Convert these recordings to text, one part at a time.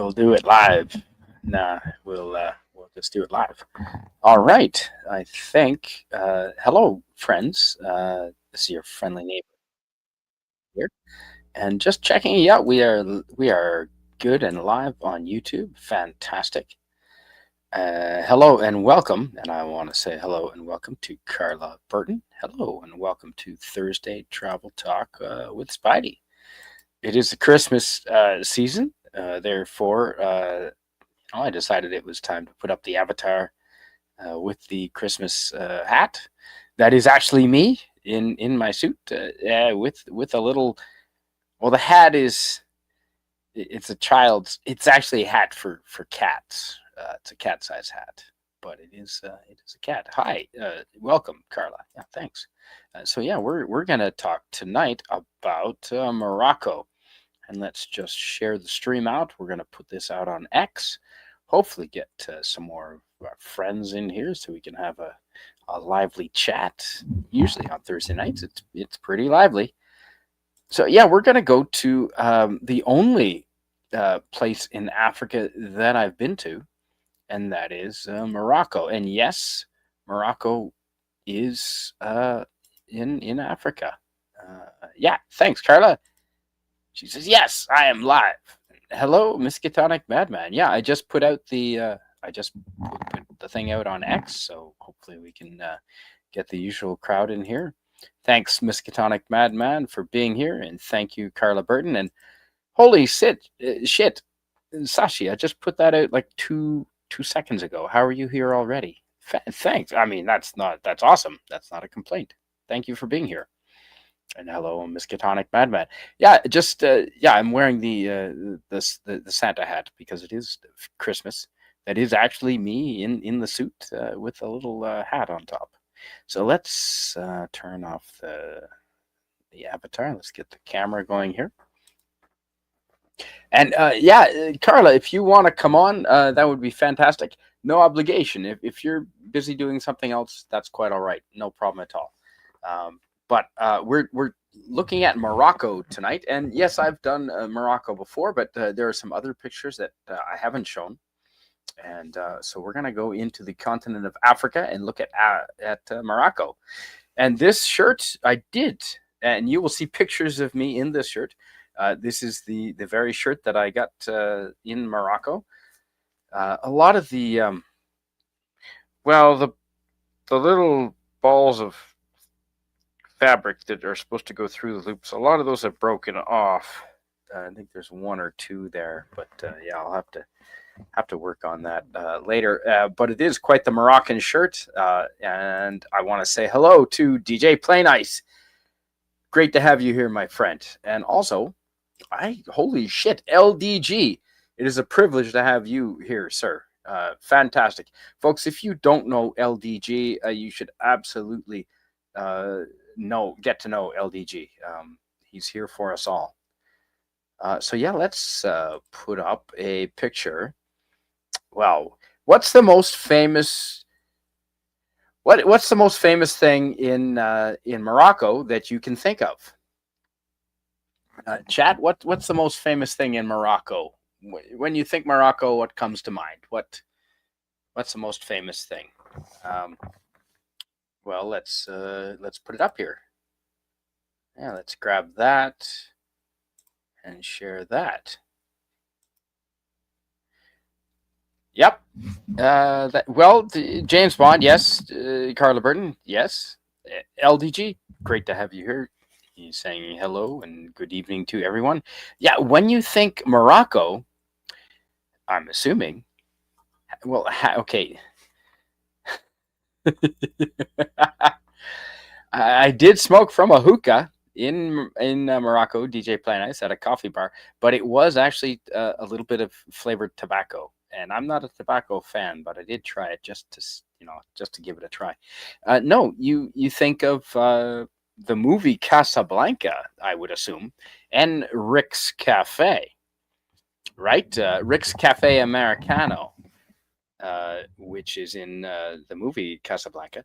We'll do it live. Nah, we'll just do it live. All right. I think. Hello, friends. This is your friendly neighbor here, and just checking you out. We are good and live on YouTube. Fantastic. Hello and welcome. And I want to say hello and welcome to Carla Burton. Hello and welcome to Thursday Travel Talk with Spidey. It is the Christmas season, therefore, I decided it was time to put up the avatar with the Christmas hat. That is actually me in my suit with a little. Well, the hat is it's a child's. It's actually a hat for cats. It's a cat size hat, but it is a cat. Hi, welcome, Carla. Yeah, thanks. So yeah, we're gonna talk tonight about Morocco. And let's just share the stream out. We're going to put this out on X. Hopefully get some more of our friends in here so we can have a lively chat. Usually on Thursday nights, it's pretty lively. So yeah, we're going to go to the only place in Africa that I've been to, and that is Morocco. And yes, Morocco is in Africa. Yeah, thanks, Carla. She says, "Yes, I am live." Hello, Miskatonic Madman. Yeah, I just put out the put the thing out on X, so hopefully we can get the usual crowd in here. Thanks, Miskatonic Madman, for being here, and thank you, Carla Burton. And holy shit, Sashi, I just put that out like two seconds ago. How are you here already? Thanks. I mean, that's awesome. That's not a complaint. Thank you for being here. And hello, Miskatonic Madman. Yeah, just I'm wearing the Santa hat because it is Christmas. That is actually me in the suit with a little hat on top. So let's turn off the avatar. Let's get the camera going here. And Carla, if you want to come on, that would be fantastic. No obligation. If you're busy doing something else, that's quite all right. No problem at all. But we're looking at Morocco tonight, and yes, I've done Morocco before, but there are some other pictures that I haven't shown, and so we're gonna go into the continent of Africa and look at Morocco. And this shirt I did, and you will see pictures of me in this shirt. This is the very shirt that I got in Morocco. A lot of the the little balls of fabric that are supposed to go through the loops, a lot of those have broken off. I think there's one or two there, but yeah, I'll have to work on that later. But it is quite the Moroccan shirt, and I want to say hello to DJ Plain Ice. Great to have you here, my friend. And also, holy shit, LDG. It is a privilege to have you here, sir. Fantastic, folks. If you don't know LDG, you should absolutely get to know LDG. He's here for us all. So yeah, let's put up a picture. Well, what's the most famous? What's the most famous thing in Morocco that you can think of? Chat. What's the most famous thing in Morocco? When you think Morocco, what comes to mind? What's the most famous thing? Well, let's put it up here. Yeah, let's grab that and share that. Yep. James Bond, yes. Carla Burton, yes. LDG, great to have you here. He's saying hello and good evening to everyone. Yeah, when you think Morocco, I'm assuming. Well, okay. I did smoke from a hookah in Morocco, DJ Plain Ice, at a coffee bar, but it was actually a little bit of flavored tobacco. And I'm not a tobacco fan, but I did try it just to give it a try. No, you think of the movie Casablanca, I would assume, and Rick's Cafe, right? Rick's Cafe Americano, which is in the movie Casablanca.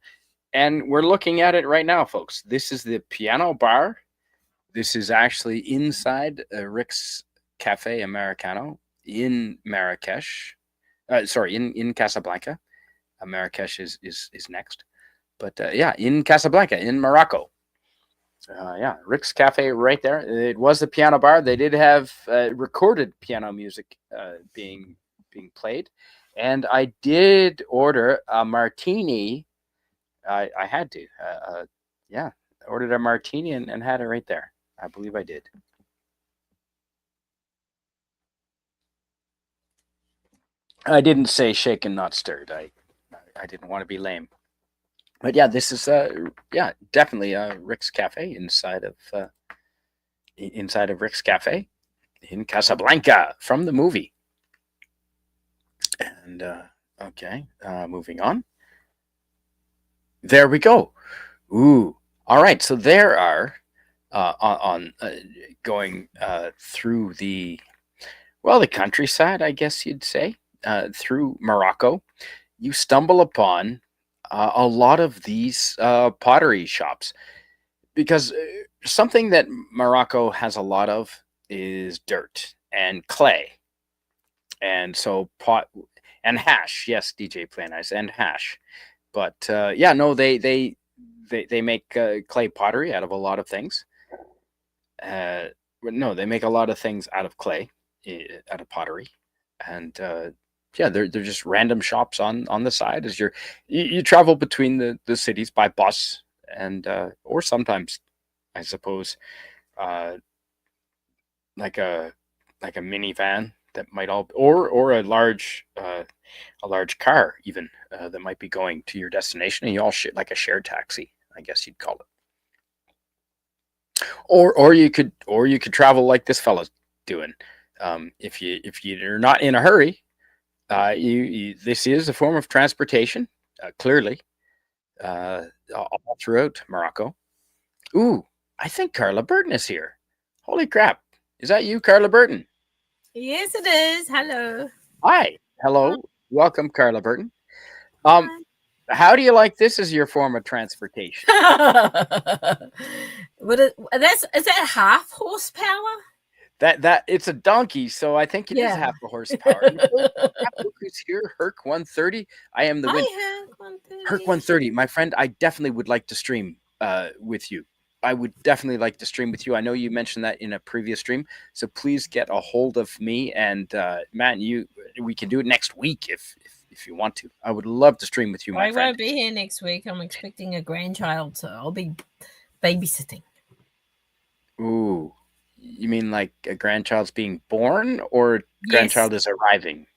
And we're looking at it right now, folks. This is the piano bar. This is actually inside Rick's Cafe Americano in Marrakesh. Sorry, in Casablanca. Marrakesh is next. But yeah, in Casablanca, in Morocco. Yeah, Rick's Cafe right there. It was the piano bar. They did have recorded piano music being played, and I did order a martini. I had to. Yeah, ordered a martini and had it right there. I believe I did. I didn't say shaken, not stirred. I didn't want to be lame. But yeah, this is yeah, definitely Rick's Cafe inside of Rick's Cafe in Casablanca from the movie. And okay, moving on. There we go. Ooh, all right. So there are on going through the countryside, I guess you'd say, through Morocco. You stumble upon a lot of these pottery shops because something that Morocco has a lot of is dirt and clay, and so pot and hash. Yes, DJ Play Nice and hash, but yeah, no, they make clay pottery out of a lot of things. No, they make a lot of things out of clay, out of pottery, and yeah, they're just random shops on the side as you travel between the cities by bus and or sometimes I suppose uh, like a minivan that might all or a large car even that might be going to your destination and you all shit like a shared taxi, I guess you'd call it. Or you could travel like this fella's doing. If you're not in a hurry, this is a form of transportation, clearly, all throughout Morocco. Ooh, I think Carla Burton is here. Holy crap! Is that you, Carla Burton? Yes, it is. Hello. Hi, hello, welcome, Carla Burton. Um, how do you like this as your form of transportation? Is that half horsepower? That it's a donkey, so I think it is Yeah. half the horsepower. And look who's here, Herc 130. I am the wind. Hi, Herc 130. Herc 130, my friend. I definitely would like to stream with you. I would definitely like to stream with you. I know you mentioned that in a previous stream, so please get a hold of me and Matt. We can do it next week if you want to. I would love to stream with you, my friend. I won't be here next week. I'm expecting a grandchild, so I'll be babysitting. Ooh. You mean like a grandchild's being born or grandchild is arriving?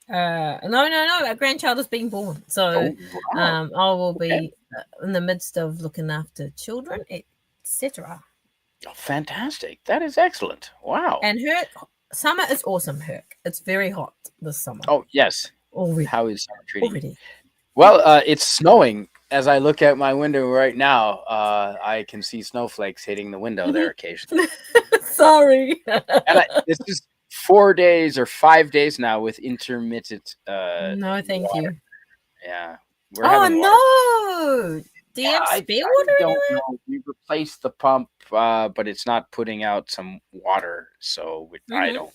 No. A grandchild is being born. So I will be in the midst of looking after children, etc. Oh, fantastic. That is excellent. Wow. And summer is awesome, Herc. It's very hot this summer. Oh, yes. Already. How is summer treating you? Already. Well, it's snowing. As I look out my window right now, I can see snowflakes hitting the window there occasionally. Sorry. And this is 4 days or 5 days now with intermittent. No, thank water. you. Yeah. No. Do you have spare water? I don't know. We replaced the pump, but it's not putting out some water, so I don't know.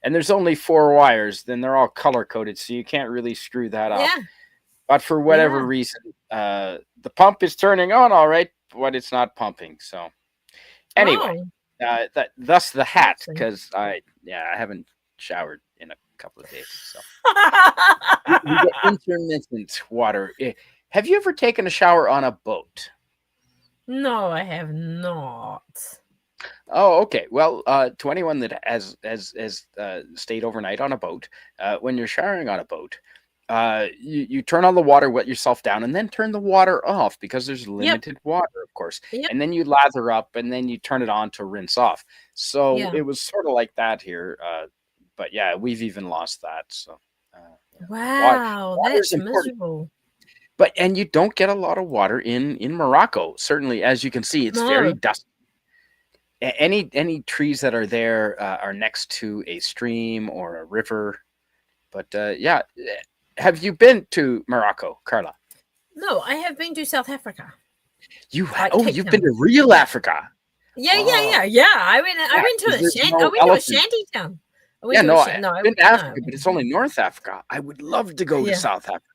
And there's only 4 wires. Then they're all color coded, so you can't really screw that up. Yeah. But for whatever reason, the pump is turning on all right, but it's not pumping. So anyway, thus the hat, because I haven't showered in a couple of days. So you get intermittent water. Have you ever taken a shower on a boat? No, I have not. Oh, okay. Well, to anyone that has stayed overnight on a boat, when you're showering on a boat, you turn on the water, wet yourself down, and then turn the water off because there's limited water, of course. Yep. And then you lather up, and then you turn it on to rinse off. So it was sort of like that here. But yeah, we've even lost that. So wow, that's miserable. And you don't get a lot of water in Morocco. Certainly, as you can see, it's very dusty. Any trees that are there are next to a stream or a river. But yeah. Have you been to Morocco, Carla? No, I have been to South Africa. You've been to real Africa. Yeah. I went to a shanty town. I went Yeah, to no, Oceania. I've No, been to no. Africa, but it's only North Africa. I would love to go to Yeah. South Africa.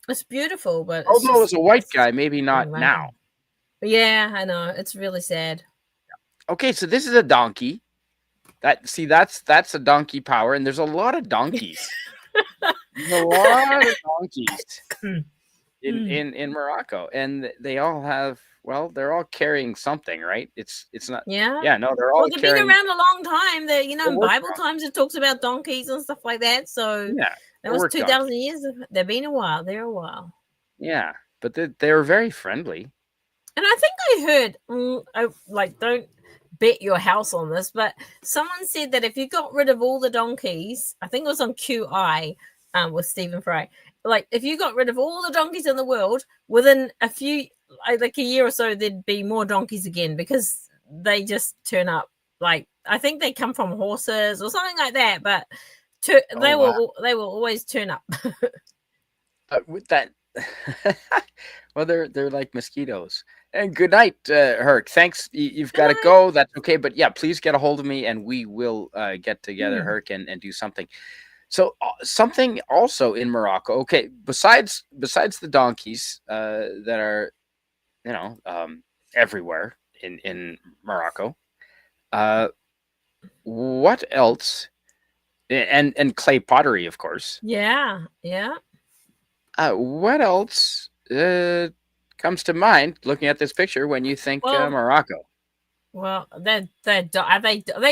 It's beautiful, but it's Although as just a white guy, maybe not now. But yeah, I know. It's really sad. Okay, so this is a donkey. That's a donkey power, and there's a lot of donkeys. There's a lot of donkeys in Morocco, and they all have, well, they're all carrying something, right? It's not. Yeah. Yeah, no, they're all Well, they've been carrying. around a long time. That They're in work Bible donkeys. times it talks about donkeys and stuff like that. So Yeah, that they're was work 2,000 donkeys. years. They've been a while. They're a while. Yeah, but they were very friendly. And I think I heard, don't bet your house on this, but someone said that if you got rid of all the donkeys, I think it was on QI with Stephen Fry, like if you got rid of all the donkeys in the world, within a year or so, there'd be more donkeys again because they just turn up. Like, I think they come from horses or something like that, but they will always turn up. With that, well, they're like mosquitoes. And good night, Herc. Thanks. You've got to go. That's okay. But yeah, please get a hold of me, and we will get together, Herc, and do something. So something also in Morocco. Okay, besides the donkeys that are, everywhere in Morocco. What else? And clay pottery, of course. Yeah. What else comes to mind looking at this picture when you think Morocco? Well, they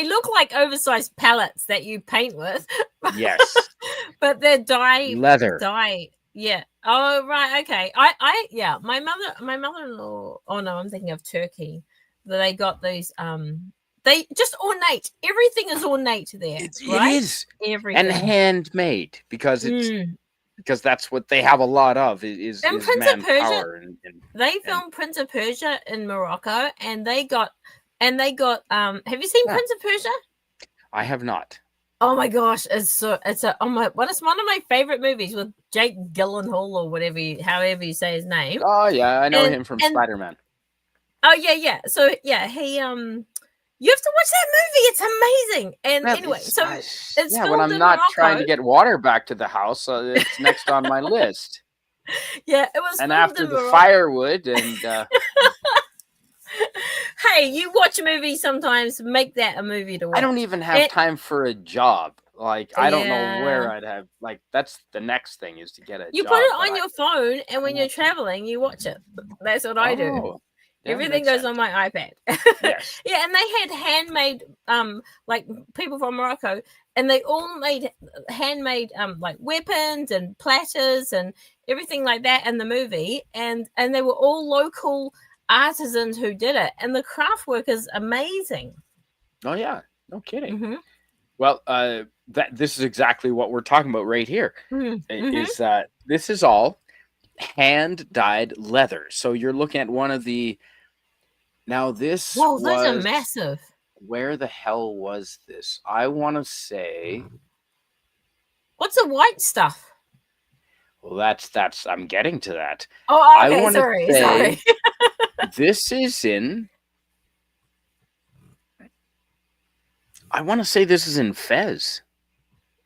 look like oversized pallets that you paint with. Yes, but they're leather. Yeah. Oh, right. Okay. Yeah. My mother-in-law. Oh no, I'm thinking of Turkey. They got these. They just ornate. Everything is ornate there. It is everything and handmade because it's. Because that's what they have a lot of is manpower. They filmed Prince of Persia in Morocco, and they got. Have you seen Prince of Persia? I have not. Oh my gosh, it's one of my favorite movies with Jake Gyllenhaal or however you say his name. Oh yeah, I know him from Spider-Man. Oh yeah. So yeah, he you have to watch that movie. It's amazing. And anyway, so it's when I'm not trying to get water back to the house, it's next on my list. Yeah, it was. And after the firewood and. Hey, you watch a movie sometimes. Make that a movie to watch. I don't even have time for a job. Like I don't know where I'd have. Like that's the next thing is to get a. You job, put it on your phone, and when you're traveling, you watch it. That's what I do. Everything goes on my iPad. Yes. Yeah, and they had handmade, like people from Morocco, and they all made handmade, like weapons and platters and everything like that in the movie, and they were all local artisans who did it, and the craft work is amazing. Oh yeah, no kidding. Mm-hmm. Well, this is exactly what we're talking about right here. Mm-hmm. Is this is all hand dyed leather? So you're looking at one of the. Now this. Whoa, those are massive. Where the hell was this? I want to say. What's the white stuff? Well, that's. I'm getting to that. Oh, okay. Sorry. This is in. I want to say this is in Fez.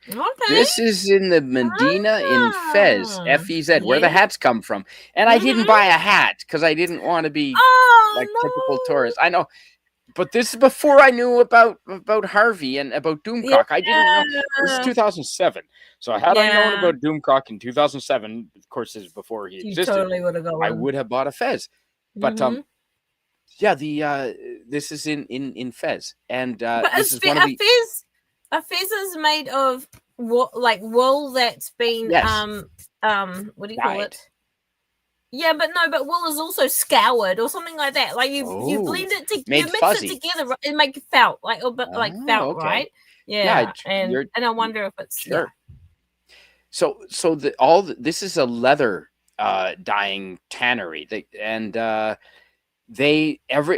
Okay. This is in the Medina in Fez, F-E-Z, where the hats come from. And I didn't buy a hat because I didn't want to be typical tourist. I know. But this is before I knew about Harvey and about Doomcock. I didn't know. This is 2007. So had I known about Doomcock in 2007, of course, this is before he existed, totally would have gone. I would have bought a Fez. But this is in Fez, and this is one of the. A fez is made of wool that's been what do you call it? Yeah, but wool is also scoured or something like that. Like you blend it together, you mix it together and make felt felt, right? Yeah, and I wonder if it's sure. Yeah. So this is a leather dyeing tannery,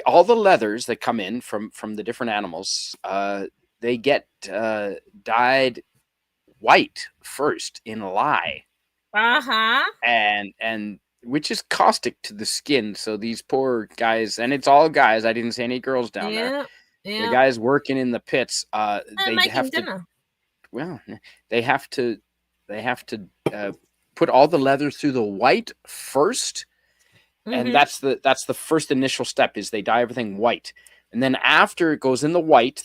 all the leathers that come in from the different animals, they get dyed white first in lye. And which is caustic to the skin. So these poor guys, and it's all guys. I didn't see any girls down there. Yeah. The guys working in the pits, they have dinner. well, they have to they have to put all the leather through the white first, and Mm-hmm. that's the first initial step is they dye everything white, and then after it goes in the white,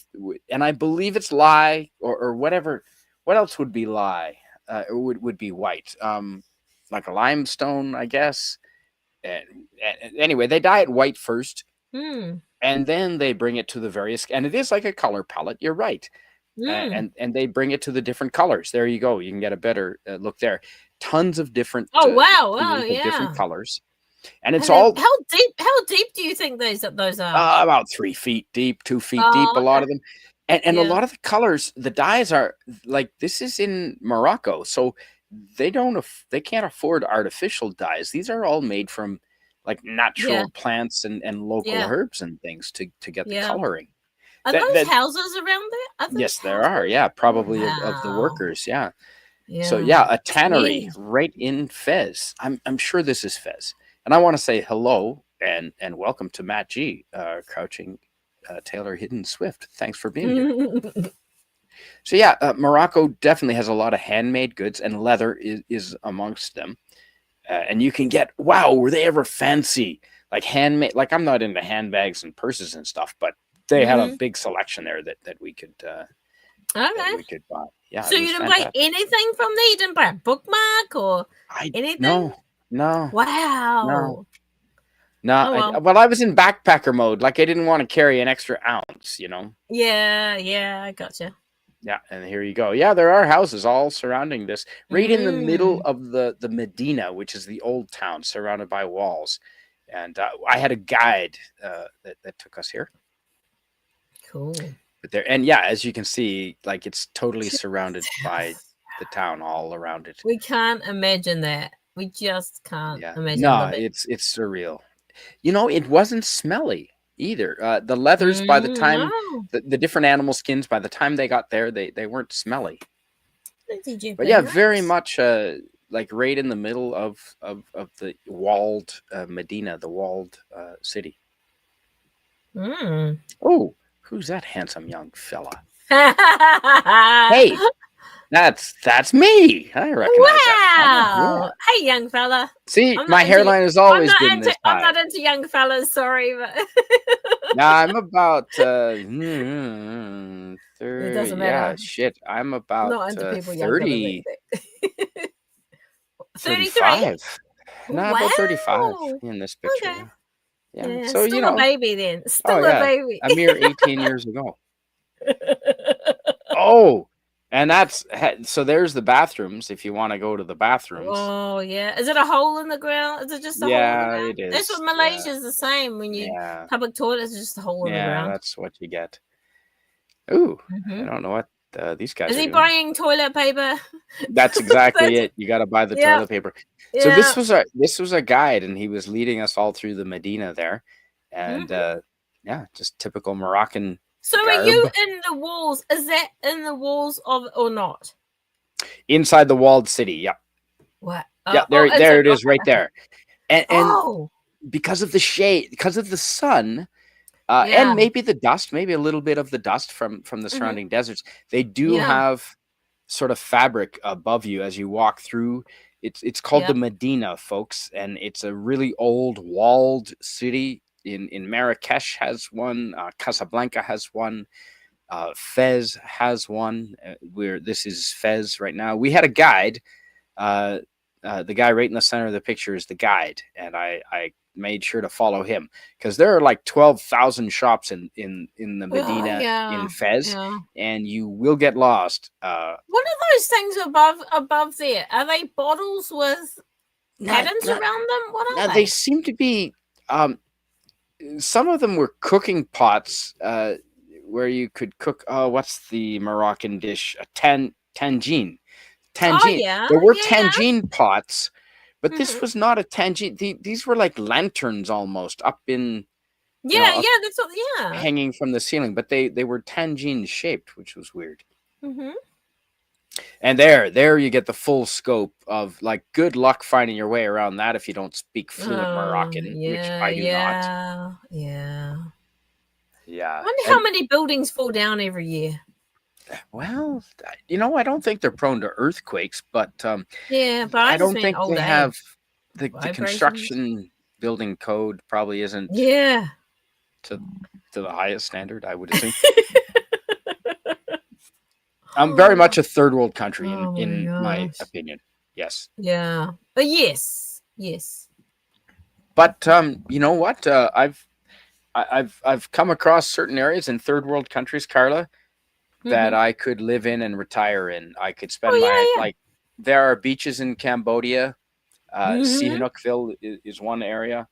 and I believe it's lye or whatever. What else would be lye? Would be white, like a limestone, I guess. And, and anyway, they dye it white first, Mm. and then they bring it to the various, and it is like a color palette. You're right, Mm. and they bring it to the different colors. There you go. You can get a better look there. Tons of different Oh wow! Oh tools of different yeah. colors, and it's And then all how deep do you think those are? about 3 feet deep, 2 feet deep. A Oh, lot okay. of them, and a Yeah. lot of the colors, the dyes are like this is in Morocco, so they can't afford artificial dyes. These are all made from like Yeah. natural plants and local Yeah. herbs and things to get the Yeah. coloring. Are those That houses around there? Are those Yes, there are. houses? Yeah, probably of the Wow. workers. Yeah. So Yeah. yeah, a tannery Jeez. right in Fez. I'm sure this is Fez, and I want to say hello and welcome to Matt G, crouching Taylor Hidden Swift. Thanks for being here. So yeah, Morocco definitely has a lot of handmade goods, and leather is amongst them. And you can get were they ever fancy like handmade? Like I'm not into handbags and purses and stuff, but they had a Mm. big selection there that we could Okay. buy. Yeah, So it you was didn't buy fantastic. anything from there? You didn't buy a bookmark or I anything? no no no Wow. no. Oh well. Well, I was in backpacker mode. Like I didn't want to carry an extra ounce, you know. Yeah, yeah, I gotcha. Yeah, and here you go. Yeah, there are houses all surrounding this, right in the middle Mm. of the Medina, which is the old town surrounded by walls. And I had a guide that took us here. Cool. But there, and yeah, as you can see, like it's totally surrounded by the town all around it. We can't imagine that. We just can't Yeah, imagine no, living. it's surreal. You know, it wasn't smelly either. The leathers, by the time No. the different animal skins, by the time they got there, they weren't smelly. Did you But yeah, bring very us? much like right in the middle of the walled Medina, the walled city. Mm. Oh, who's that handsome young fella? Hey, that's me. I recognize that fella. Yeah. Wow. Hey, young fella. See, I'm my not into hairline is I'm always not been into this I'm high. not into young fellas, sorry, but Now I'm about 30. it doesn't Yeah, matter. shit. I'm I'm about not into people younger than me. 30, 33? 35. No, about 35 Wow. in this picture. Okay. Yeah. Yeah. Yeah, So, you still a know, baby then. oh, Still a yeah, baby. a mere 18 years ago. Oh, and so there's the bathrooms if you want to go to the bathrooms. Oh yeah. Is it a hole in the ground? Is it just a hole in the Yeah, ground? it That's is. what Yeah. Malaysia is the same. When you Yeah. public toilets is just a hole in the Yeah, ground. that's what you get. Ooh, I Mhm. don't know what these guys Is are he doing. buying toilet paper? That's exactly That's- it. You got to buy the Yeah. toilet paper. So Yeah. this was a guide, and he was leading us all through the Medina there, and Mhm. yeah, just typical Moroccan So are garb. you in the walls? Is that in the walls of or not? Inside the walled city. Yeah, What? yeah. Oh, There it is, right there. And oh, because of the shade, because of the sun, yeah. and maybe the dust, maybe a little bit of the dust from the Mhm. surrounding deserts, they do Yeah. have sort of fabric above you as you walk through. It's called the Yep. Medina, folks, and it's a really old walled city. In Marrakesh has one, Casablanca has one, Fez has one. Where this is Fez right now. We had a guide. Uh, the guy right in the center of the picture is the guide, and I made sure to follow him because there are like 12,000 shops in the Medina Yeah. in Fez, Yeah. and you will get lost. What are those things above there? Are they bottles with patterns Not, around them? What are now they? they seem to be. Some of them were cooking pots where you could cook. Oh, what's the Moroccan dish? A tangine. Oh Tangine. yeah. There were Yeah. tangine pots, but this Mhm. was not a tangine. These were like lanterns almost up in, Yeah. up Yeah. That's what. Yeah. hanging from the ceiling, but they were tangine shaped, which was weird. Mhm. And there you get the full scope of like good luck finding your way around that if you don't speak fluent Moroccan, which Yeah. I do not. Yeah. Yeah. Yeah. I wonder how And many buildings fall down every year. Well, I don't think they're prone to earthquakes, but Yeah, but I I just don't mean think old they have age the vibrations. construction building code probably isn't Yeah. to the highest standard, I would assume. I'm very much a third world country Oh my in my gosh. opinion. Yes. Yeah. But yes. Yes. But you know what? I've come across certain areas in third world countries, Carla, that Mm-hmm. I could live in and retire in. I could spend my Oh like there are beaches in Cambodia. yeah, yeah. Sihanoukville is one area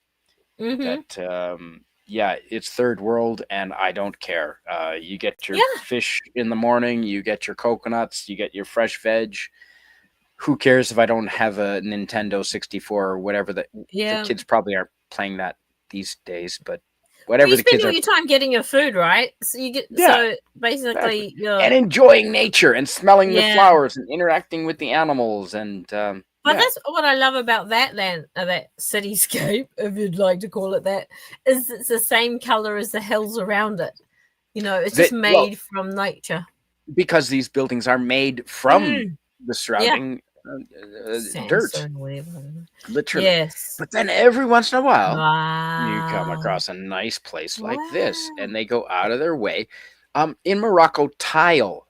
Mm-hmm. that yeah, it's third world and I don't care. You get your Yeah. fish in the morning, you get your coconuts, you get your fresh veg. Who cares if I don't have a Nintendo 64 or whatever the Yeah. kids probably aren't playing that these days, but Well, whatever you the spend kids all are. your time getting your food, right? So you get Yeah, so exactly. basically you're And enjoying nature and smelling the yeah. flowers and interacting with the animals and But yeah. that's what I love about that land, that cityscape, if you'd like to call it that, is it's the same color as the hills around it. You know, it's just That well, made from nature. because these buildings are made from Mm. the Yeah, surrounding dirt, sandstone, whatever. literally. Yes. But then every once in a while, you come Wow. across a nice place like this, Wow. and they go out of their way. In Morocco, tile,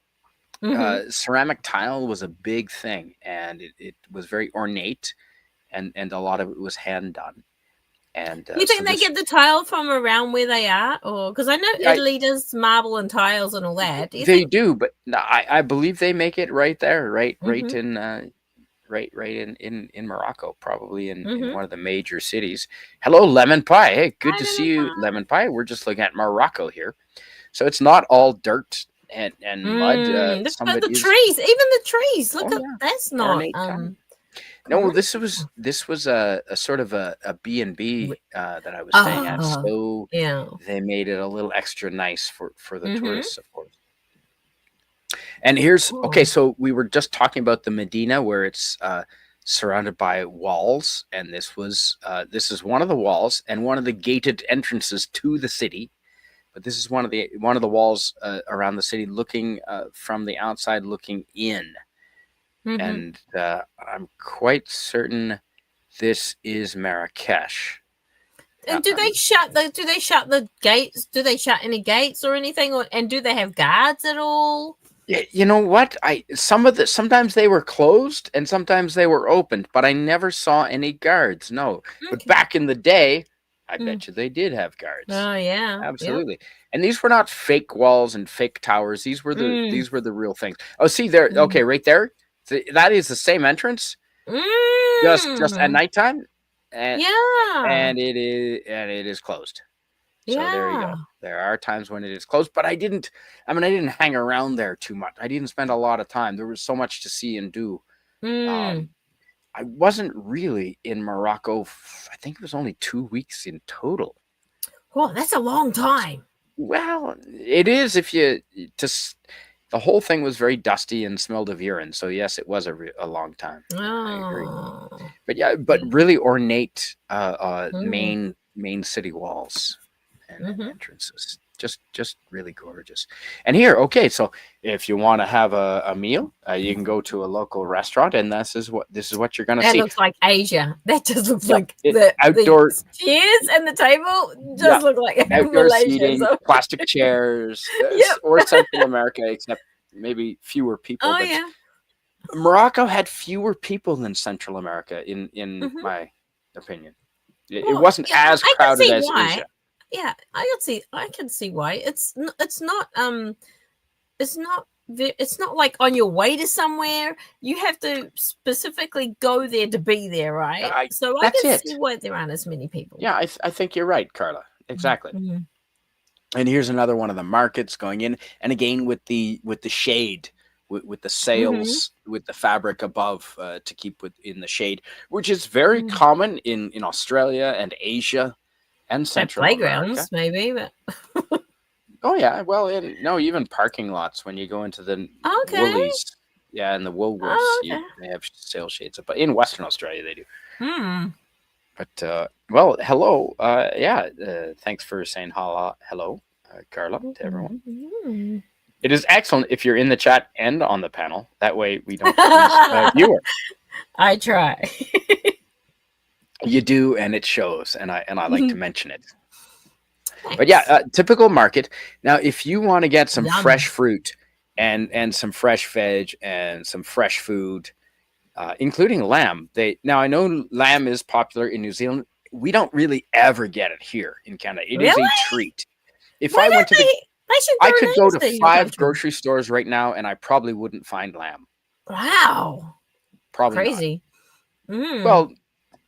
Mm-hmm. ceramic tile was a big thing, and it was very ornate, and a lot of it was hand done. And You so think they this, get the tile from around where they are, or because I know yeah, Italy does marble and tiles and all that? Do you they think? do, but no, I believe they make it right there, right Mm-hmm. in right in Morocco, probably in Mm-hmm. one of the major cities. Hello, lemon pie. Hey, good I to see lemon you, pie. lemon pie. We're just looking at Morocco here, so it's not all dirt and mud. Some of But it the is. trees, even the trees, look Oh at yeah, that's not ornate tile. No, common. this was a sort of a B and B that I was staying at, Oh, so yeah. they made it a little extra nice for the Mm-hmm. tourists, of course. And here's okay. Cool. So we were just talking about the Medina, where it's surrounded by walls, and this is one of the walls and one of the gated entrances to the city. But this is one of the walls around the city, looking from the outside, looking in, Mm-hmm. and I'm quite certain this is Marrakesh. And do they Um, shut the gates? Do they shut any gates or anything? And do they have guards at all? Yeah, you know what? Sometimes they were closed and sometimes they were opened, but I never saw any guards. No. But Okay. back in the day, I Mm. bet you they did have guards. Oh yeah. Yep. Absolutely. And these were not fake walls and fake towers. Mm. These were the real things. Oh, see there. Mm. Okay, right there. That is the same entrance, just at Mm. nighttime, and Yeah. and it is closed. So there you Yeah. go. There are times when it is closed, but I didn't hang around there too much. I didn't spend a lot of time. There was so much to see and do. Mm. Um, I wasn't really in Morocco. I think it was only 2 weeks in total. Oh, that's a long time. Well, it is if you just the whole thing was very dusty and smelled of urine. So yes, it was a long time. Yeah, I agree. Oh. But yeah, but Yeah. really ornate Mm. main city walls and Mm-hmm. entrances. Just really gorgeous. And here, okay, so if you want to have a meal, you can go to a local restaurant, and this is what you're gonna That see. looks like Asia. That just looks Yep, like the outdoor, chairs and the table yeah, just look like outdoor Malaysia. seating, So plastic chairs, yep. or Central America, except maybe fewer people. Oh But yeah. Morocco had fewer people than Central America, in Mm-hmm. my opinion. It Well, wasn't yeah, as I can crowded see as why. Asia. Yeah, I can see why. It's not it's not like on your way to somewhere. You have to specifically go there to be there, right? I So I That's can see it. why there aren't as many people. Yeah, I think you're right, Carla. Exactly. Mm-hmm. And here's another one of the markets going in, and again with the shade, with the Mm-hmm. sails, with the fabric above to keep in the shade, which is very Mm. common in Australia and Asia and Have Central America. playgrounds, maybe, but Oh yeah, well, no, even parking lots when you go into the okay. Woolies, yeah, and the Woolworths, Oh, okay. they have sail shades. But in Western Australia, they do. Hmm. But well, hello, yeah, thanks for saying hello, Carla, to everyone. Mhm. It is excellent if you're in the chat and on the panel. That way we don't lose a viewer. I try. You do, and it shows, and I like to mention it. Thanks. But yeah, typical market. Now, if you want to get some Yum. fresh fruit and some fresh veg and some fresh food, including lamb. Now I know lamb is popular in New Zealand. We don't really ever get it here in Canada. It is Really? a treat. If Why I went don't to the, they should I could go names to your 5 country. grocery stores right now, and I probably wouldn't find lamb. Wow. Probably Crazy. not. Well,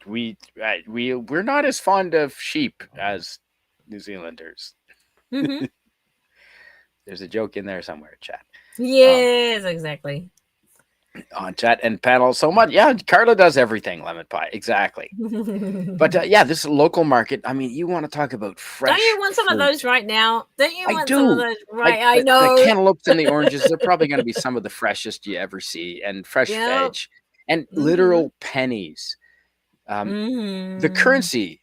we're not as fond of sheep as New Zealanders. Mm-hmm. There's a joke in there somewhere, chat. Yes, exactly. On chat and panel so much. Yeah, Carla does everything, lemon pie. Exactly. But yeah, this is a local market. I mean, you want to talk about fresh. Don't you want some fruit. of those right now? Don't you I want do. some of those right? Like I know. the cantaloupes and the oranges, they're probably going to be some of the freshest you ever see, and fresh veg and literal pennies. The currency.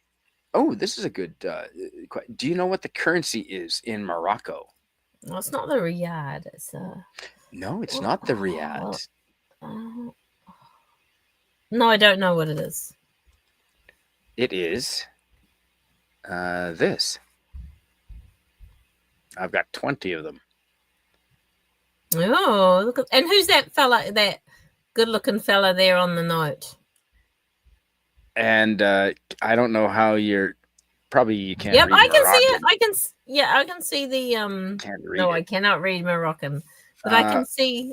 Oh, this is a good. Do you know what the currency is in Morocco? Well, it's not the Riyadh. It's No, it's not the Riyadh. No, I don't know what it is. It is this. I've got 20 of them. Oh, look! And who's that fella? That good-looking fella there on the note? And I don't know how you're. Probably you can't. Yep, read I can see it. Moroccan. I can. Yeah, I can see the. Can't read No, it. I cannot read Moroccan, but I can see.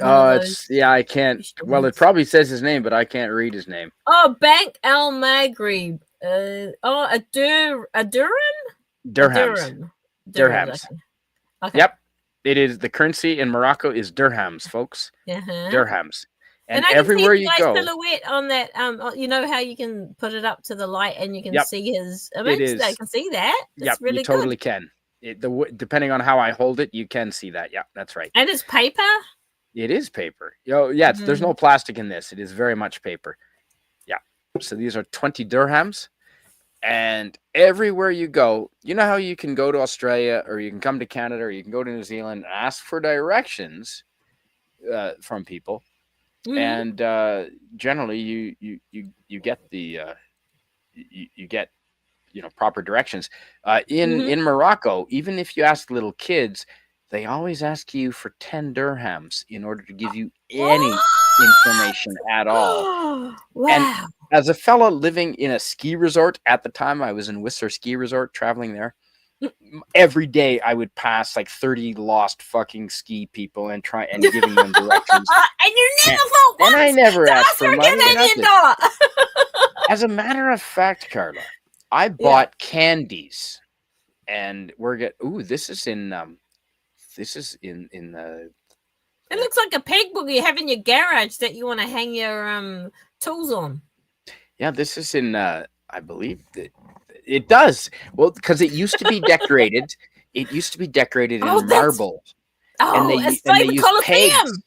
I can't. Well, it probably says his name, but I can't read his name. Oh, Bank Al Maghrib. A dirham. Dirhams. Okay. Yep, it is the currency in Morocco is dirhams, folks. Dirhams. And I everywhere can see you the go, silhouette on that. You know how you can put it up to the light and you can see his image. It is. I can see that. It's really you totally good. can. Depending on how I hold it, you can see that. Yeah, that's right. And it's paper. It is paper. Yeah, there's no plastic in this. It is very much paper. Yeah. So these are 20 dirhams. And everywhere you go, you know how you can go to Australia or you can come to Canada or you can go to New Zealand and ask for directions from people. And generally you get the you get proper directions. In Morocco, even if you ask little kids, they always ask you for 10 dirhams in order to give you any information at all. Wow. And as a fellow living in a ski resort at the time, I was in Whistler Ski Resort traveling there. Every day I would pass like 30 lost fucking ski people and giving them directions. And you never thought once and I never asked for money. Canadian dollar. As a matter of fact, Carla, I bought candies, and this is in the. It looks like a peg book you have in your garage that you want to hang your tools on. Yeah, this is in. I believe that it does. Well, because it used to be decorated. It used to be decorated in marble. And they use pegs.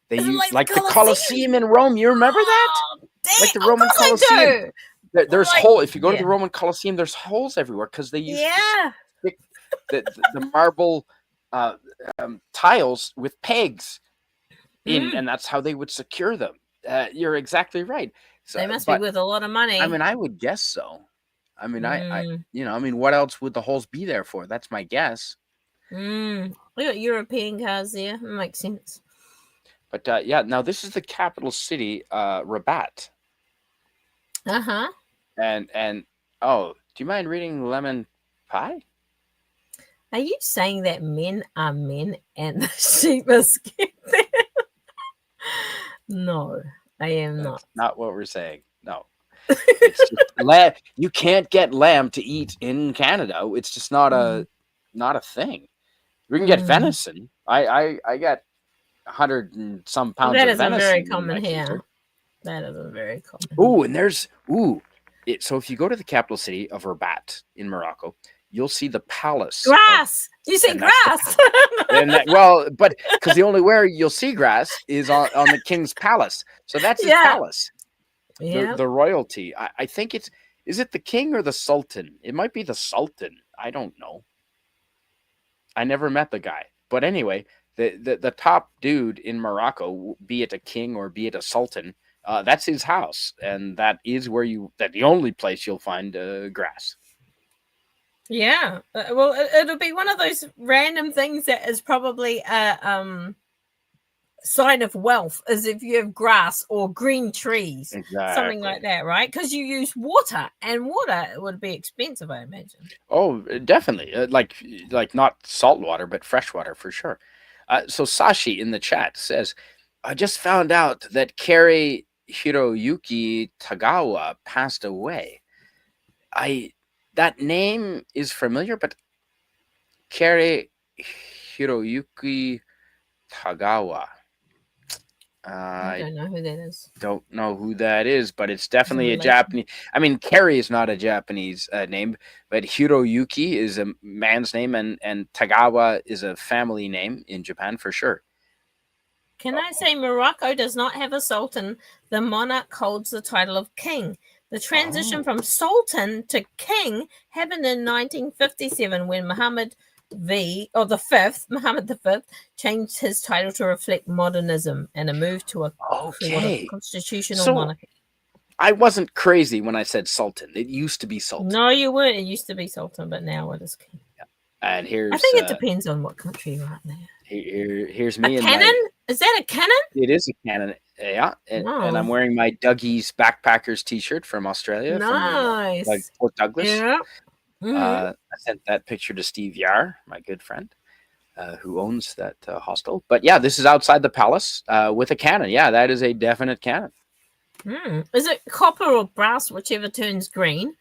They use like the Colosseum in Rome. You remember that? Like the Roman Colosseum. There's holes. If you go to the Roman Colosseum, there's holes everywhere because they use the marble tiles with pegs in, and that's how they would secure them. You're exactly right. So, they must be worth a lot of money. I mean, I would guess so. I mean, what else would the holes be there for? That's my guess. We got European cars there. That makes sense. But now this is the capital city, Rabat. And do you mind reading Lemon Pie? Are you saying that men are men and the sheep are scared? No, I am not. Not what we're saying. No. It's just you can't get lamb to eat in Canada. It's just not a thing. We can get venison. I got 100 and some pounds of venison. That isn't very common here. That isn't very common. Oh, and there's so if you go to the capital city of Rabat in Morocco, you'll see the palace. Grass. You see grass. But because the only where you'll see grass is on the king's palace. So that's his palace. Yeah. The royalty. I think is it the king or the sultan? It might be the sultan. I don't know. I never met the guy. But anyway, the top dude in Morocco, be it a king or be it a sultan, that's his house, and that is that the only place you'll find grass. Yeah. Well, it'll be one of those random things that is probably a sign of wealth, as if you have grass or green trees, something like Exactly. that, right? Because you use water, and water would be expensive, I imagine. Oh, definitely. Like not salt water, but fresh water for sure. So Sashi in the chat says, I just found out that Kari Hiroyuki Tagawa passed away. That name is familiar, but Kari Hiroyuki Tagawa. I don't know who that is. Don't know who that is, but it's definitely a Japanese. I mean, Kari is not a Japanese name, but Hiroyuki is a man's name, and Tagawa is a family name in Japan for sure. Can I say Morocco does not have a sultan? The monarch holds the title of king. The transition from sultan to king happened in 1957 when Muhammad V changed his title to reflect modernism and a move to a constitutional monarchy. I wasn't crazy when I said sultan. It used to be sultan. No, you weren't. It used to be sultan, but now it is king. Yeah. And here's. I think it depends on what country you're at there. Here's me. A cannon? Is that a cannon? It is a cannon. Yeah, and I'm wearing my Dougie's Backpackers T-shirt from Australia. Nice. From Port Douglas. Yeah. I sent that picture to Steve Yar, my good friend, who owns that hostel. But yeah, this is outside the palace with a cannon. Yeah, that is a definite cannon. Is it copper or brass, whichever turns green?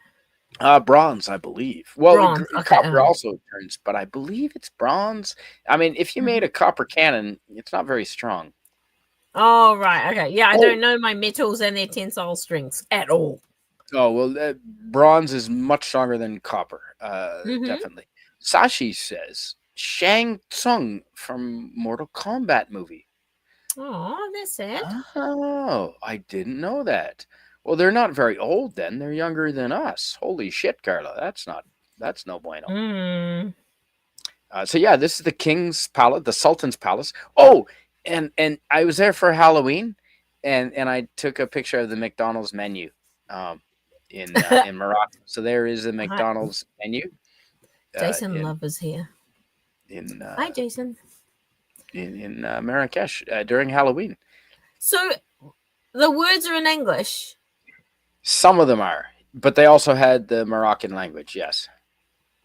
Bronze, I believe. Well, bronze. Copper also turns, but I believe it's bronze. I mean, if you made a copper cannon, it's not very strong. Oh, right. Okay. Yeah, I don't know my metals and their tensile strengths at all. Oh, well, bronze is much stronger than copper. Definitely. Sashi says, Shang Tsung from Mortal Kombat movie. Oh, that's sad. Oh, I didn't know that. Well, they're not very old then. They're younger than us. Holy shit, Carla. That's no bueno. So yeah, this is the king's palace, the sultan's palace. Oh, and I was there for Halloween, and I took a picture of the McDonald's menu in Morocco. So there is a McDonald's menu. Jason Love is here. Hi, Jason. In Marrakesh during Halloween. So the words are in English. Some of them are, but they also had the Moroccan language. Yes.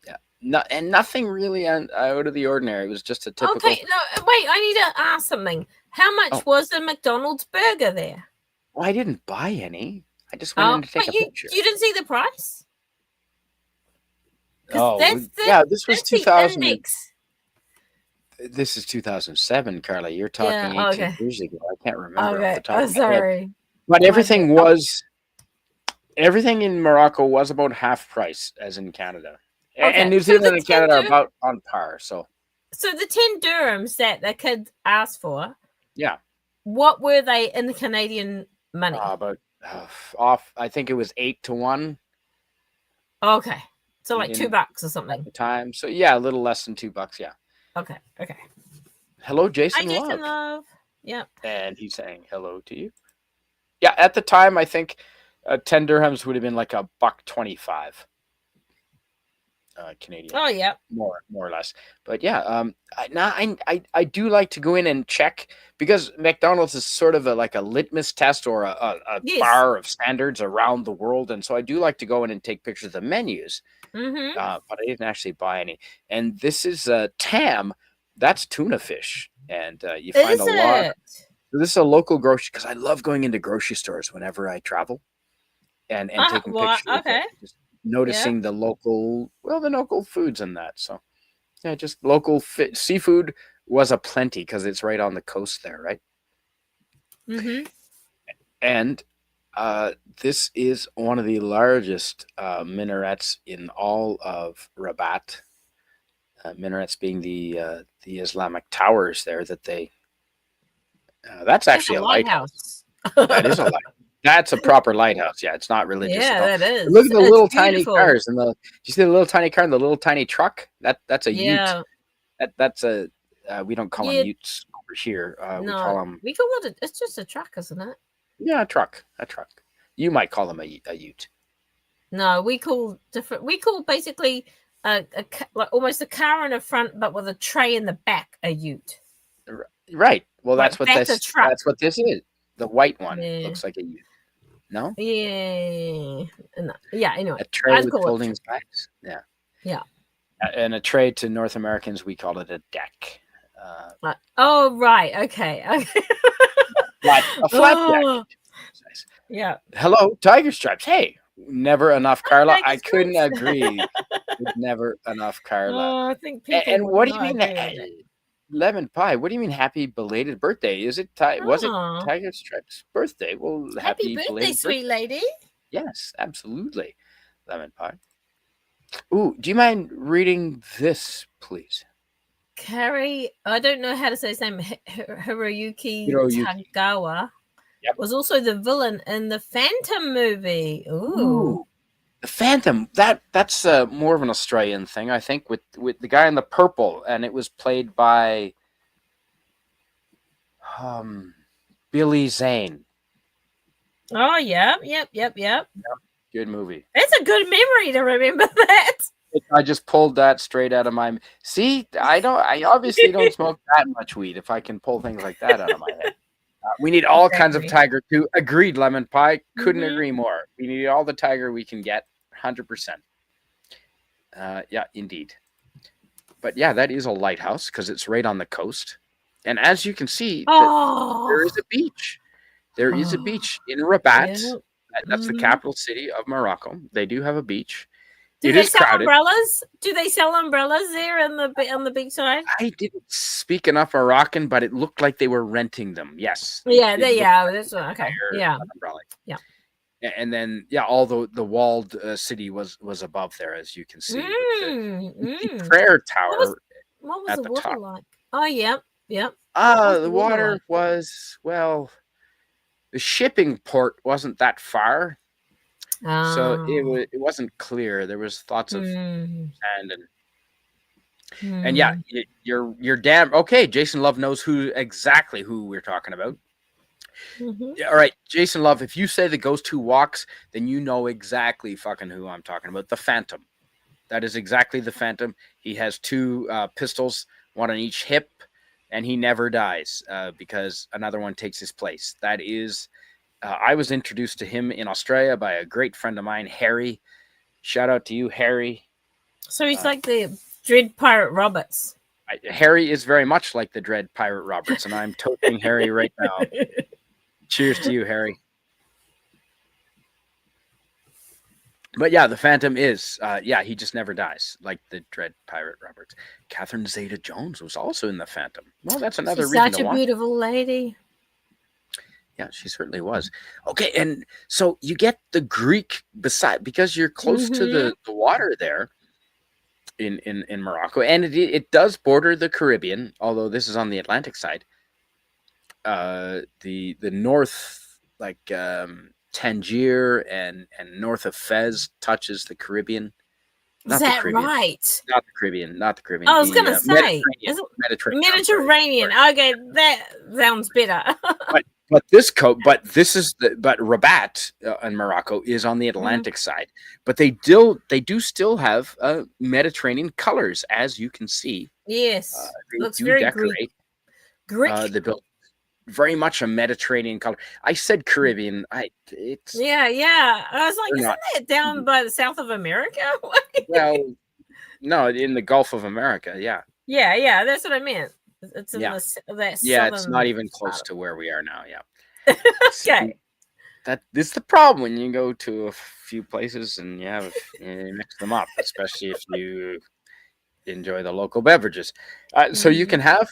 Yeah. And nothing really out of the ordinary. It was just a typical. Okay. No, wait. I need to ask something. How much was the McDonald's burger there? Well, I didn't buy any. I just went in to take a picture. You didn't see the price? This was 2000. This is 2007, Carla. You're talking 18 years ago. I can't remember off the top of my head. But everything in Morocco was about half price as in Canada. And New Zealand and Canada are about on par. So the 10 dirhams that the kid asked for, yeah, what were they in the Canadian money? About I think it was 8 to 1. Okay. So like $2 or something. At the time. So yeah, a little less than $2, yeah. Okay. Hello, Jason Hi, Jason Love. Yep. And he's saying hello to you. Yeah, at the time, I think 10 dirhams would have been like $1.25 Canadian. Oh yeah, more or less. But yeah, I do like to go in and check, because McDonald's is sort of like a litmus test or a bar of standards around the world, and so I do like to go in and take pictures of the menus. But I didn't actually buy any. And this is tam. That's tuna fish, and you find a lot. This is a local grocery, because I love going into grocery stores whenever I travel, and taking pictures. Okay. Just noticing the local foods and that. So yeah, just local seafood was a plenty, because it's right on the coast there, right? And this is one of the largest minarets in all of Rabat. Minarets being the Islamic towers there that they. That's actually a lighthouse. That is a lighthouse. That's a proper lighthouse. Yeah, it's not religious. Yeah, that is. Look at the little tiny cars and do you see the little tiny car and the little tiny truck? That's a ute. That's a we don't call them Yeah, utes over here. We call no, them we call it. It's just a truck, isn't it? a truck. A truck. You might call them a ute. No, we call different. We call basically like almost a car in the front, but with a tray in the back, a ute. Right. Well, Like that's a truck. that's what this is. The white one Yeah, looks like a ute. No, yeah, no. Yeah. Anyway, a tray I'd with call it. folding sides. Yeah, Yeah. and a tray to North Americans we call it a deck. Oh right. Okay. Okay. A flat deck. Oh, yeah. Hello, tiger stripes. Hey, never enough, Carla. Tiger I couldn't stripes. agree. Never enough, Carla. Oh, I think people And would what do you not mean, agree with that. lemon pie? What do you mean, happy belated birthday? Is it was it Oh, Tiger Stripes' birthday? Well, happy happy birthday, belated birthday. sweet lady. Yes, absolutely, lemon pie. Ooh, do you mind reading this, please? Carrie, I don't know how to say his name. Hiroyuki Hiroyuki. Tagawa Yep. was also the villain in the Phantom movie. Ooh. The Phantom. That's more of an Australian thing, I think, with the guy in the purple, and it was played by Billy Zane. Oh, yep. Good movie. That's a good memory to remember that. I just pulled that straight out of my. See, I obviously don't smoke that much weed if I can pull things like that out of my head. We need all kinds of Exactly. tiger too. Agreed, lemon pie. Couldn't Mhm. agree more. We need all the tiger we can get. 100%. Yeah, indeed. But yeah, that is a lighthouse because it's right on the coast. And as you can see, there is Oh. a beach. There is a Oh. beach in Rabat. Yeah. That's the Mhm. capital city of Morocco. They do have a beach. Do It they is sell crowded. umbrellas? Do they sell umbrellas there on the beachside? I didn't speak enough Moroccan, but it looked like they were renting them. Yes. Yeah, It looked like that's okay. hire Yeah. an umbrella. Yeah. And then, yeah, all the walled city was above there, as you can see, with the prayer tower What was at the the water top. like? Oh, yep. What was The water water like? was, well, the shipping port wasn't that far, so Oh. it wasn't clear. There was lots of Mm. sand and yeah, you're damn okay. Jason Love knows exactly who we're talking about. Mm-hmm. Yeah, all right, Jason Love. If you say the ghost who walks, then you know exactly fucking who I'm talking about. The Phantom. That is exactly the Phantom. He has two pistols, one on each hip, and he never dies because another one takes his place. That is. I was introduced to him in Australia by a great friend of mine, Harry. Shout out to you, Harry. So he's like the Dread Pirate Roberts. Harry is very much like the Dread Pirate Roberts, and I'm toasting Harry right now. Cheers to you, Harry. But yeah, the Phantom is, he just never dies, like the Dread Pirate Roberts. Catherine Zeta-Jones was also in the Phantom. Well, that's another She's reason such to a watch. beautiful lady. Yeah, she certainly was. Okay, and so you get the Greek because you're close to the water there in Morocco, and it does border the Caribbean, although this is on the Atlantic side. The north, like Tangier and north of Fez, touches the Caribbean. Is that right? Not the Caribbean. Not the Caribbean. I was going to say Mediterranean. Okay, that sounds better. But this is but Rabat in Morocco is on the Atlantic side. But they do still have Mediterranean colors, as you can see. Yes, looks do very decorate. Greek. They built very much a Mediterranean color. I said Caribbean. It's yeah. I was like, isn't that down by the South of America? Well, no, in the Gulf of America. Yeah. Yeah. That's what I meant. It's in that southern. It's not even close to where we are now. Yeah. Okay. This is the problem when you go to a few places and you mix them up, especially if you enjoy the local beverages. So you can have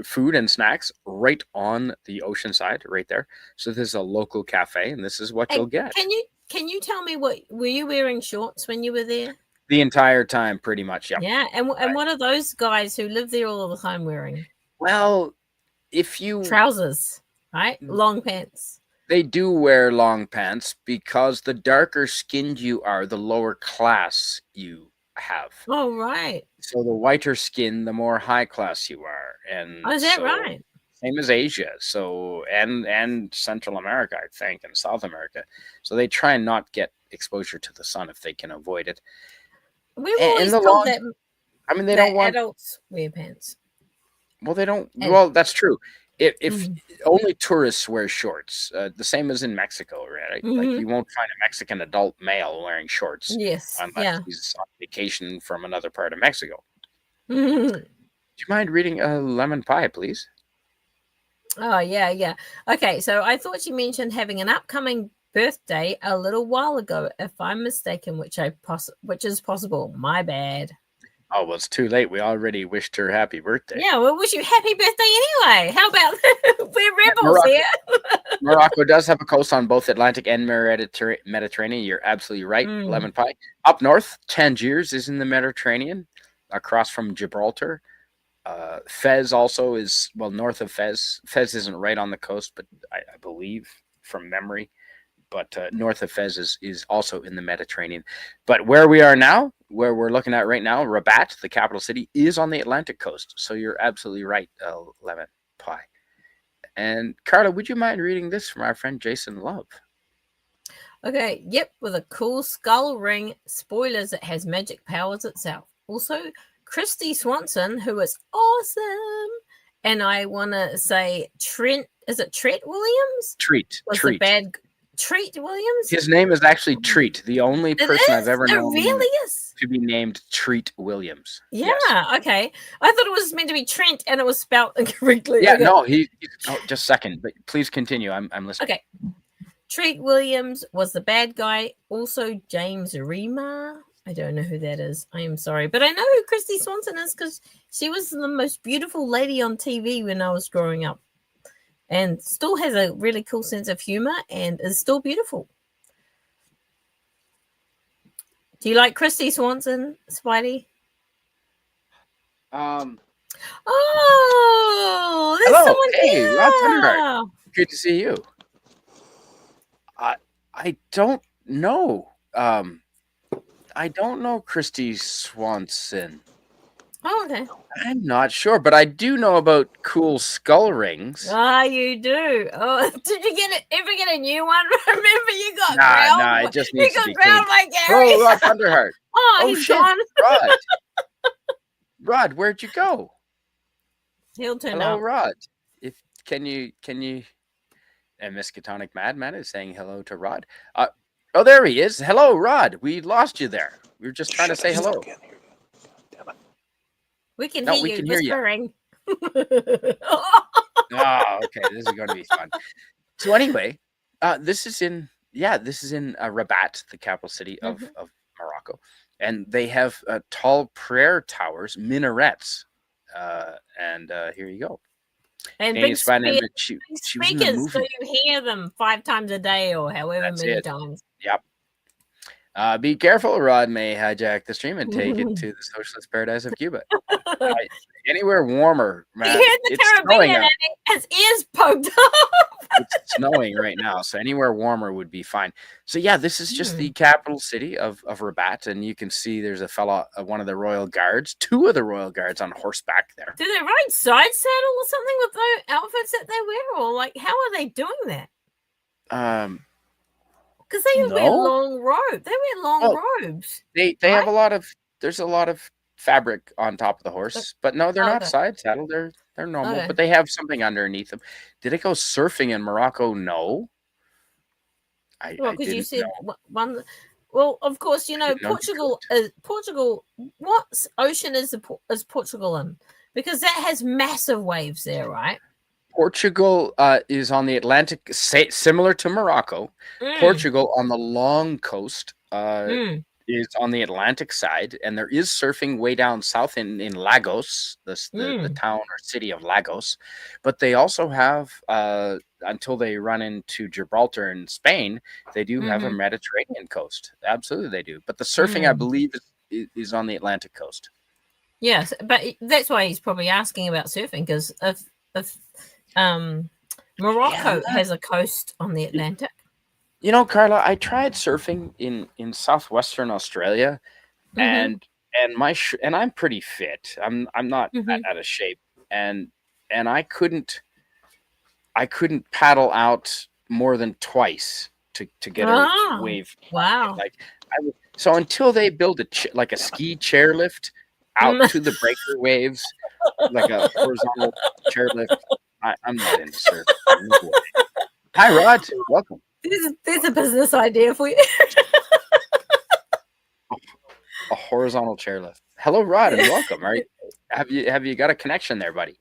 food and snacks right on the ocean side, right there. So there's a local cafe, and this is what you'll get. Can you tell me were you wearing shorts when you were there? The entire time, pretty much. Yeah. Yeah, and what are those guys who live there all the time wearing? Well, if you trousers, right? Long pants. They do wear long pants because the darker skinned you are, the lower class you have. Oh, right. So the whiter skin, the more high class you are, and Oh, is that so right? same as Asia. So and Central America, I think, and South America. So they try and not get exposure to the sun if they can avoid it. We've And in always the told long, that I mean, they don't want. adults wear pants. Well, they don't. And Well, that's true. If mm, only tourists wear shorts, the same as in Mexico, right? Like hmm you won't find a Mexican adult male wearing shorts yes, unless yeah. he's on vacation from another part of Mexico. Oh, Do you mind reading a lemon pie, please? yeah, yeah. Okay, so I thought you mentioned having an upcoming birthday a little while ago, if I'm mistaken, which is possible. My bad. Oh, well, it's too late. We already wished her happy birthday. Yeah, we'll wish you happy birthday anyway. How about we're Yeah, rebels here? Morocco does have a coast on both Atlantic and Mediterranean. You're absolutely right. Mm, Lemon pie. Up north, Tangiers is in the Mediterranean, across from Gibraltar. Fez also is, well, north of Fez. Fez isn't right on the coast, but I believe from memory. But north of Fez is also in the Mediterranean. But where we are now, where we're looking at right now, Rabat, the capital city, is on the Atlantic coast. So you're absolutely right, lemon pie. And Carla, would you mind reading this from our friend Jason Love? okay, yep, with a cool skull ring. Spoilers, it has magic powers itself. Also, Christy Swanson, who is awesome. And I want to say Trent, is it Trent Williams? Treat. Was the Treat. bad Treat Williams? His name is actually Treat, the only It person I've is? ever It known really is? to be named Treat Williams. Yeah, Yes. okay. I thought it was meant to be Trent and it was spelled incorrectly. Yeah, okay. no, oh, just a second, but please continue. I'm listening. Okay. Treat Williams was the bad guy. Also, James Remar. I don't know who that is. I am sorry. But I know who Christy Swanson is because she was the most beautiful lady on TV when I was growing up. And still has a really cool sense of humor and is still beautiful. Do you like Christy Swanson, Spidey? Um, Oh, there's hello. someone Hey, Rod Thunderheart. here. Good to see you. I don't know. I don't know Christy Swanson. Oh, okay. I'm not sure, but I do know about cool skull rings. Ah, you do. Oh, did you ever get a new one? Remember, you got Nah, ground. it just You needs to got be ground clean. by Gary. Oh, Rod Thunderheart. Oh, Oh he's shit, gone. Rod. Rod, where'd you go? He'll turn Hello, up. Rod. If can you and Miskatonic Madman is saying hello to Rod. Oh, there he is. Hello, Rod. We lost you there. We were just trying to say hello. We can No, hear we you can hear you. whispering. Oh, okay. This is going to be fun. So anyway, this is in Rabat, the capital city of Morocco, and they have tall prayer towers, minarets, and here you go. And Canadian big, Spy Ninja, big she was in the speakers, so movie. you hear them 5 times a day or however That's many it. times. Yep. Be careful, Rod may hijack the stream and take it to the socialist paradise of Cuba. Anywhere warmer, You man. hear the It's snowing Caribbean out. and his ears poked up. It's snowing right now, so anywhere warmer would be fine. So yeah, this is just the capital city of Rabat, and you can see there's a fella, one of the royal guards, 2 of the royal guards on horseback there. Do they ride side saddle or something with the outfits that they wear, or like how are they doing that? Because they wear long robes. They wear long robes. They have a lot of. There's a lot of fabric on top of the horse, but no, they're not side saddle. They're normal, but they have something underneath them. Did it go surfing in Morocco? No. Well, because you said one. Well, of course, you know Portugal. Portugal. What ocean is Portugal in? Because that has massive waves there, right? Portugal is on the Atlantic, similar to Morocco. Portugal on the long coast is on the Atlantic side, and there is surfing way down south in Lagos, the town or city of Lagos. But they also have, until they run into Gibraltar in Spain, they do have a Mediterranean coast. Absolutely, they do. But the surfing, I believe, is on the Atlantic coast. Yes, but that's why he's probably asking about surfing, because if Morocco has a coast on the Atlantic. You know, Carla, I tried surfing in southwestern Australia, and and I'm pretty fit. I'm not Mhm. out of shape, and I couldn't paddle out more than twice to get a Oh, wave. wow. Like so until they build like a ski chairlift out Mm. to the breaker waves, like a horizontal chairlift, I'm not into surfing. No way. Hi, Rod. Welcome. There's a business idea for you. A horizontal chairlift. Hello, Rod, and welcome. All right, have you got a connection there, buddy?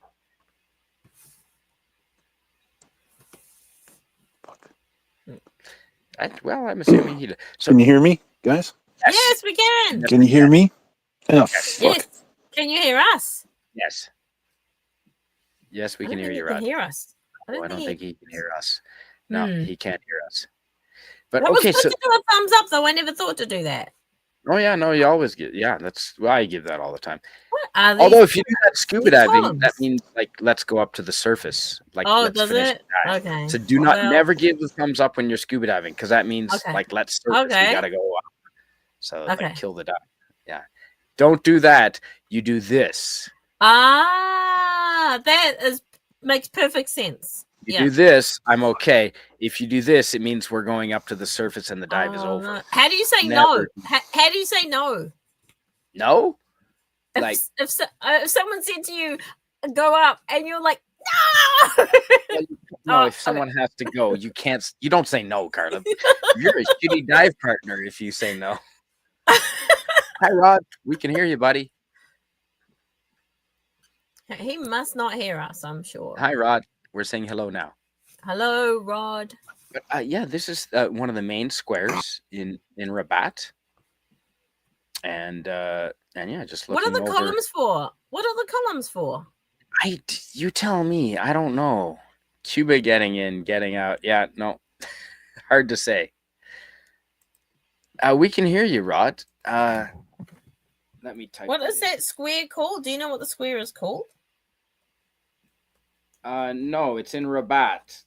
Well, I'm assuming he. So Can you hear me, guys? Yes, we can. Yes, Can you hear me? Oh, Yes. fuck. Yes. Can you hear us? Yes. Yes, we I can don't hear think you, he can Rod. hear us. Oh, I don't think he can hear us. No, Hmm. he can't hear us. But That was okay, good so to do a thumbs up, though. I never thought to do that. oh yeah, no, you always get that's why I give that all the time. What are these? Although if you do that scuba these diving, columns? that means like let's go up to the surface. Like Oh, let's does finish it? the dive. Okay. So do not never give the thumbs up when you're scuba diving because that means Okay. like let's surface. Okay. We gotta go up. So Okay. like kill the dive. Yeah. Don't do that. You do this. Ah, makes perfect sense. You do this, I'm okay. If you do this, it means we're going up to the surface and the dive is over. No. How do you say Never. no? How do you say no? No? Like If someone said to you, "Go up," and you're like, "No." no, if someone has to go, you can't. You don't say no, Carla. You're a shitty dive partner if you say no. Hi, Rod. We can hear you, buddy. He must not hear us, I'm sure. Hi, Rod. We're saying hello now. Hello, Rod. But yeah, this is one of the main squares in Rabat, and yeah, just looking What are the over. columns for? What are the columns for? You tell me. I don't know. Cuba getting in, getting out. Yeah, no, hard to say. We can hear you, Rod. Let me type. What is that square called? Do you know what the square is called? No, it's in Rabat.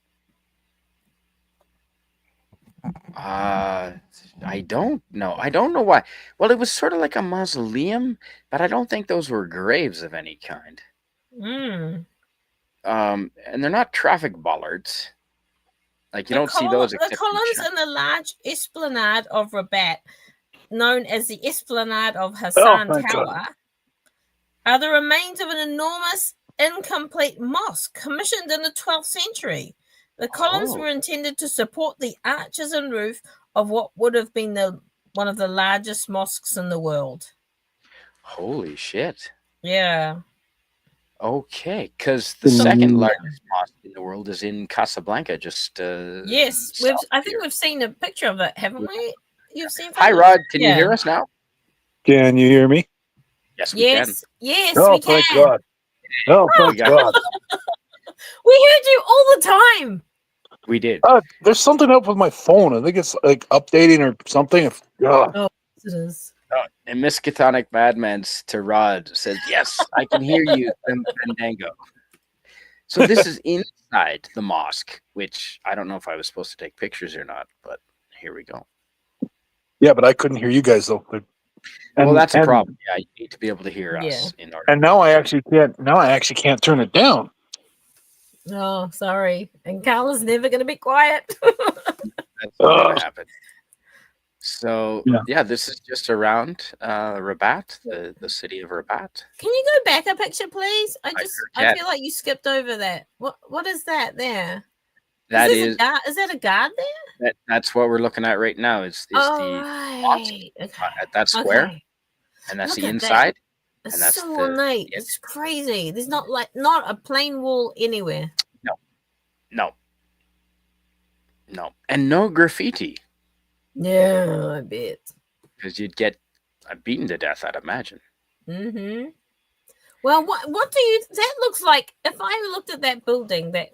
I don't know. I don't know why. Well, it was sort of like a mausoleum, but I don't think those were graves of any kind. Mm. And they're not traffic bollards. Like you don't see those. The columns in the large esplanade of Rabat, known as the Esplanade of Hassan Tower, are the remains of an enormous, incomplete mosque commissioned in the 12th century. The columns were intended to support the arches and roof of what would have been one of the largest mosques in the world. Holy shit. Yeah. Okay, because the second largest mosque in the world is in Casablanca. Yes, I think we've seen a picture of it, haven't we? You've seen. Hi, Rod. Can you hear us now? Can you hear me? Yes, we can. Yes, oh, we can. Thank God. Oh, thank God. We heard you all the time. We did. There's something up with my phone. I think it's like updating or something. Oh, it is. And Miskatonic Madman's to Rod says, yes, I can hear you, Fandango. So this is inside the mosque, which I don't know if I was supposed to take pictures or not, but here we go. Yeah, but I couldn't hear you guys though. Well, that's a problem. Yeah, you need to be able to hear us in order. And now I actually can't. Now I actually can't turn it down. Oh, sorry. And Carla's never going to be quiet. That's not going to happen. So yeah, this is just around Rabat, the city of Rabat. Can you go back a picture, please? I feel like you skipped over that. What is that there? That is that a guard there? That's what we're looking at right now. Is the mosque at that square, and that's the inside. It's and that's so ornate. It's crazy. There's not a plain wall anywhere. No, and no graffiti. Yeah, I bet. Because you'd get beaten to death, I'd imagine. Mm-hmm. Well, what do you? That looks like. If I looked at that building that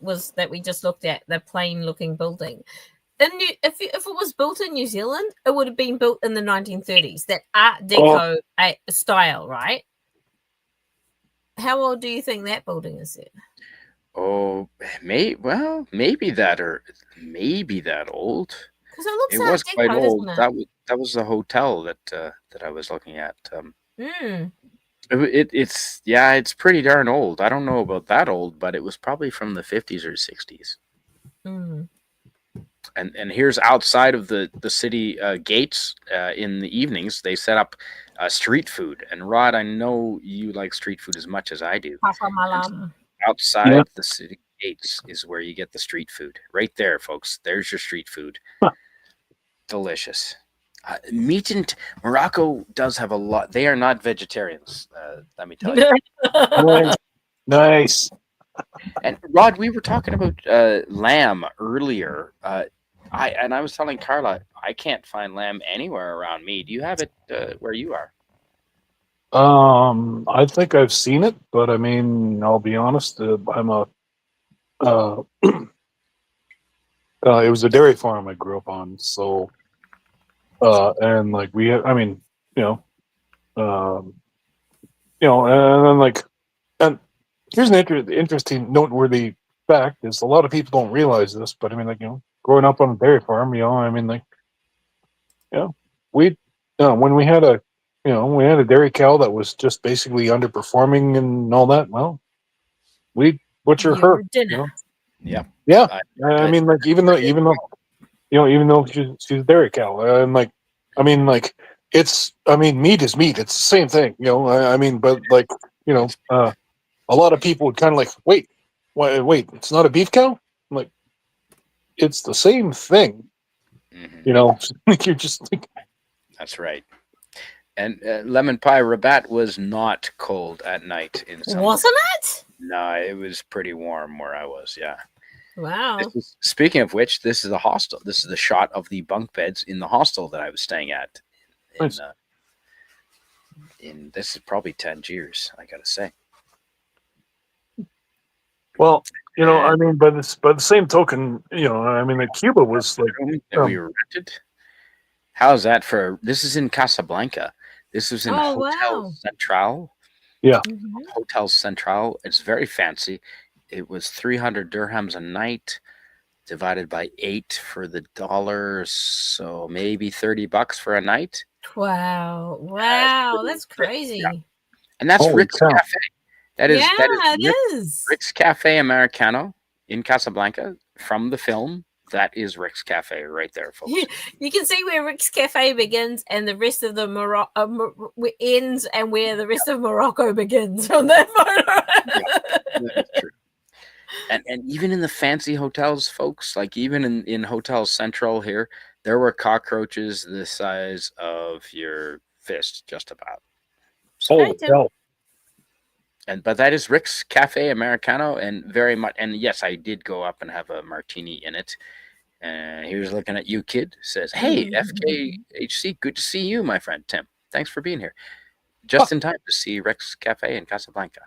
we just looked at, the plain-looking building, if it was built in New Zealand, it would have been built in the 1930s. That Art Deco style, right? How old do you think that building is then? Oh, maybe that old. Because it looks was quite old. That was the hotel that I was looking at. Mm. It's pretty darn old. I don't know about that old, but it was probably from the 50s or 60s. Mm. And here's outside of the city gates in the evenings. They set up street food. And Rod, I know you like street food as much as I do. Papa And Malam. Yeah. outside the city gates is where you get the street food. Right there, folks. There's your street food. Huh. Delicious. Meat and Morocco does have a lot. They are not vegetarians. Let me tell you. Nice. Nice. And Rod, we were talking about lamb earlier. I was telling Carla I can't find lamb anywhere around me. Do you have it where you are? I think I've seen it, but I mean, I'll be honest. I'm a. Uh, it was a dairy farm I grew up on, so. And like we, I mean, you know, and then like, and here's an interesting, noteworthy fact: is a lot of people don't realize this, but I mean, like growing up on a dairy farm, I mean, like, we, when we had a dairy cow that was just basically underperforming and all that. Well, we butcher her. Your dinner. Yeah. Yeah. I bet. mean, like, even though she's a dairy cow, and like, I mean, like, meat is meat. It's the same thing, I mean, but like, a lot of people would kind of like, wait, it's not a beef cow. I'm like, it's the same thing, like you're just like, That's right. And lemon pie rabat was not cold at night in summer. Wasn't it? No, it was pretty warm where I was. Yeah. Wow. Speaking of which, this is the hostel. This is the shot of the bunk beds in the hostel that I was staying at. Nice. In this is probably Tangiers, I gotta say. well, I mean, by the same token, I mean, like Cuba was like, Room that we rented. How's that for? This is in Casablanca. This was in Oh, Hotel wow. Central. yeah, Mhm. Hotel Central. It's very fancy. It was 300 dirhams a night, divided by 8 for the dollar, so maybe $30 for a night. Wow. Wow. That's crazy. Yeah. And that's Holy Rick's cow. Cafe. That is it is. Rick's Cafe Americano in Casablanca from the film. That is Rick's Cafe right there, folks. You can see where Rick's Cafe begins and the rest of the ends, and where the rest of Morocco begins on that photo. That's true. And even in the fancy hotels, folks, like even in Hotel Central here, there were cockroaches the size of your fist, just about. holy cow. But that is Rick's Cafe Americano, and very much. And yes, I did go up and have a martini in it. And he was looking at you, kid. Says, "Hey, FKHC, good to see you, my friend Tim. Thanks for being here. Just in time to see Rick's Cafe in Casablanca."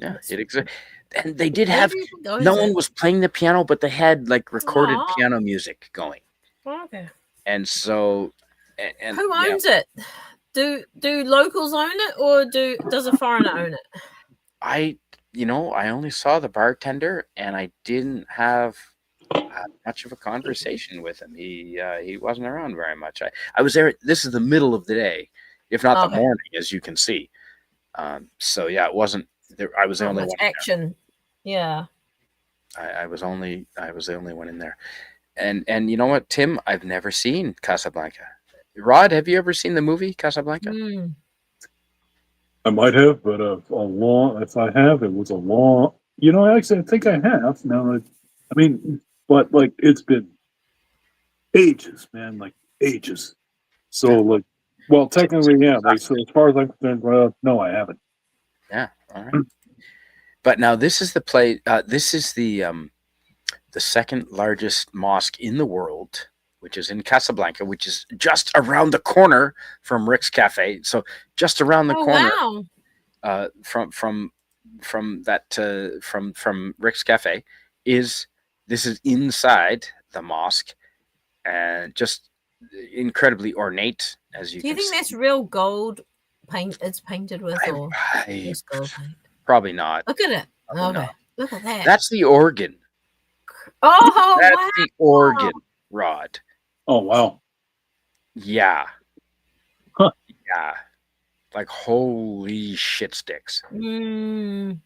Yeah, it exists. And they did have. No one was playing the piano, but they had like recorded piano music going. Okay. And so, and who owns it? Do locals own it, or does a foreigner own it? I only saw the bartender, and I didn't have much of a conversation with him. He wasn't around very much. I was there. This is the middle of the day, if not the morning, as you can see. So yeah, it wasn't there. I was the only one. Action. Yeah. I was the only one in there. And you know what, Tim? I've never seen Casablanca. Rod, have you ever seen the movie Casablanca? I might have, but if I have, it was a long. Actually, I think I have. Now, but like it's been ages, man, like ages. So, like, well, technically, yeah. Like, so as far as I'm concerned, no, I haven't. Yeah, all right. But now this is the place. This is the second largest mosque in the world, which is in Casablanca, which is just around the corner from Rick's Cafe. So just around the corner from Rick's Cafe is inside the mosque, and just incredibly ornate, as you can see. Do you think that's real gold paint? It's painted with, or just gold paint? Probably not. Look at it. Okay, not. Look at that. That's the organ. Oh, that's the organ, Rod. Oh, wow. Yeah. Yeah, like holy shit sticks. Mm.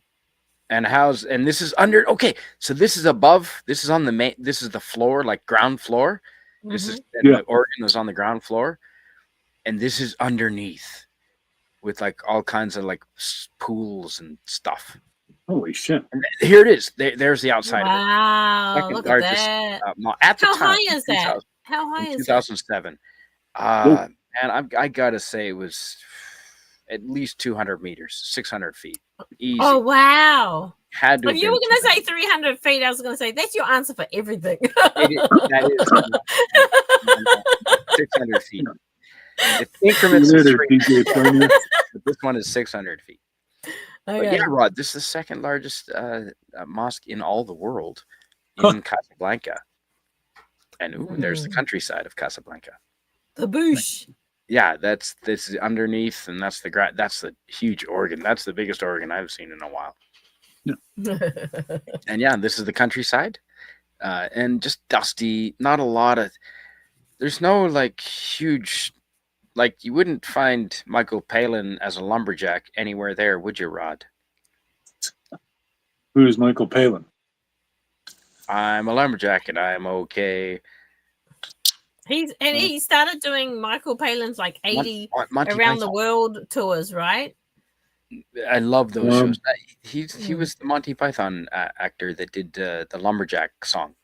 And this is under. Okay, so this is above. This is on the main. This is the floor, like ground floor. This is and Yeah. the organ is on the ground floor, and this is underneath with like all kinds of like pools and stuff. Holy shit. And here it is. There's the outside of it. Wow, Second look at largest that. mall at the How time. high is that? How high In is that? 2007. Whoa. Man, I gotta say it was at least 200 meters, 600 feet. Easy. Oh, wow. Had to If have you been were going to 200. say 300 feet, I was going to say that's your answer for everything. That is 600 feet. It's increments See you of later, 300, DJ Premier. but this one is 600 feet. But Okay. yeah, Rod, this is the second largest mosque in all the world in Casablanca. And there's the countryside of Casablanca. The bush. Yeah, this is underneath, and that's the huge organ. That's the biggest organ I've seen in a while. And yeah, this is the countryside, and just dusty. Not a lot of. There's no like huge, like you wouldn't find Michael Palin as a lumberjack anywhere there, would you, Rod? Who is Michael Palin? I'm a lumberjack and I'm okay. He started doing Michael Palin's like 80 Monty around the Python. world tours, right? I love those shows. He Mm. was the Monty Python actor that did the lumberjack song.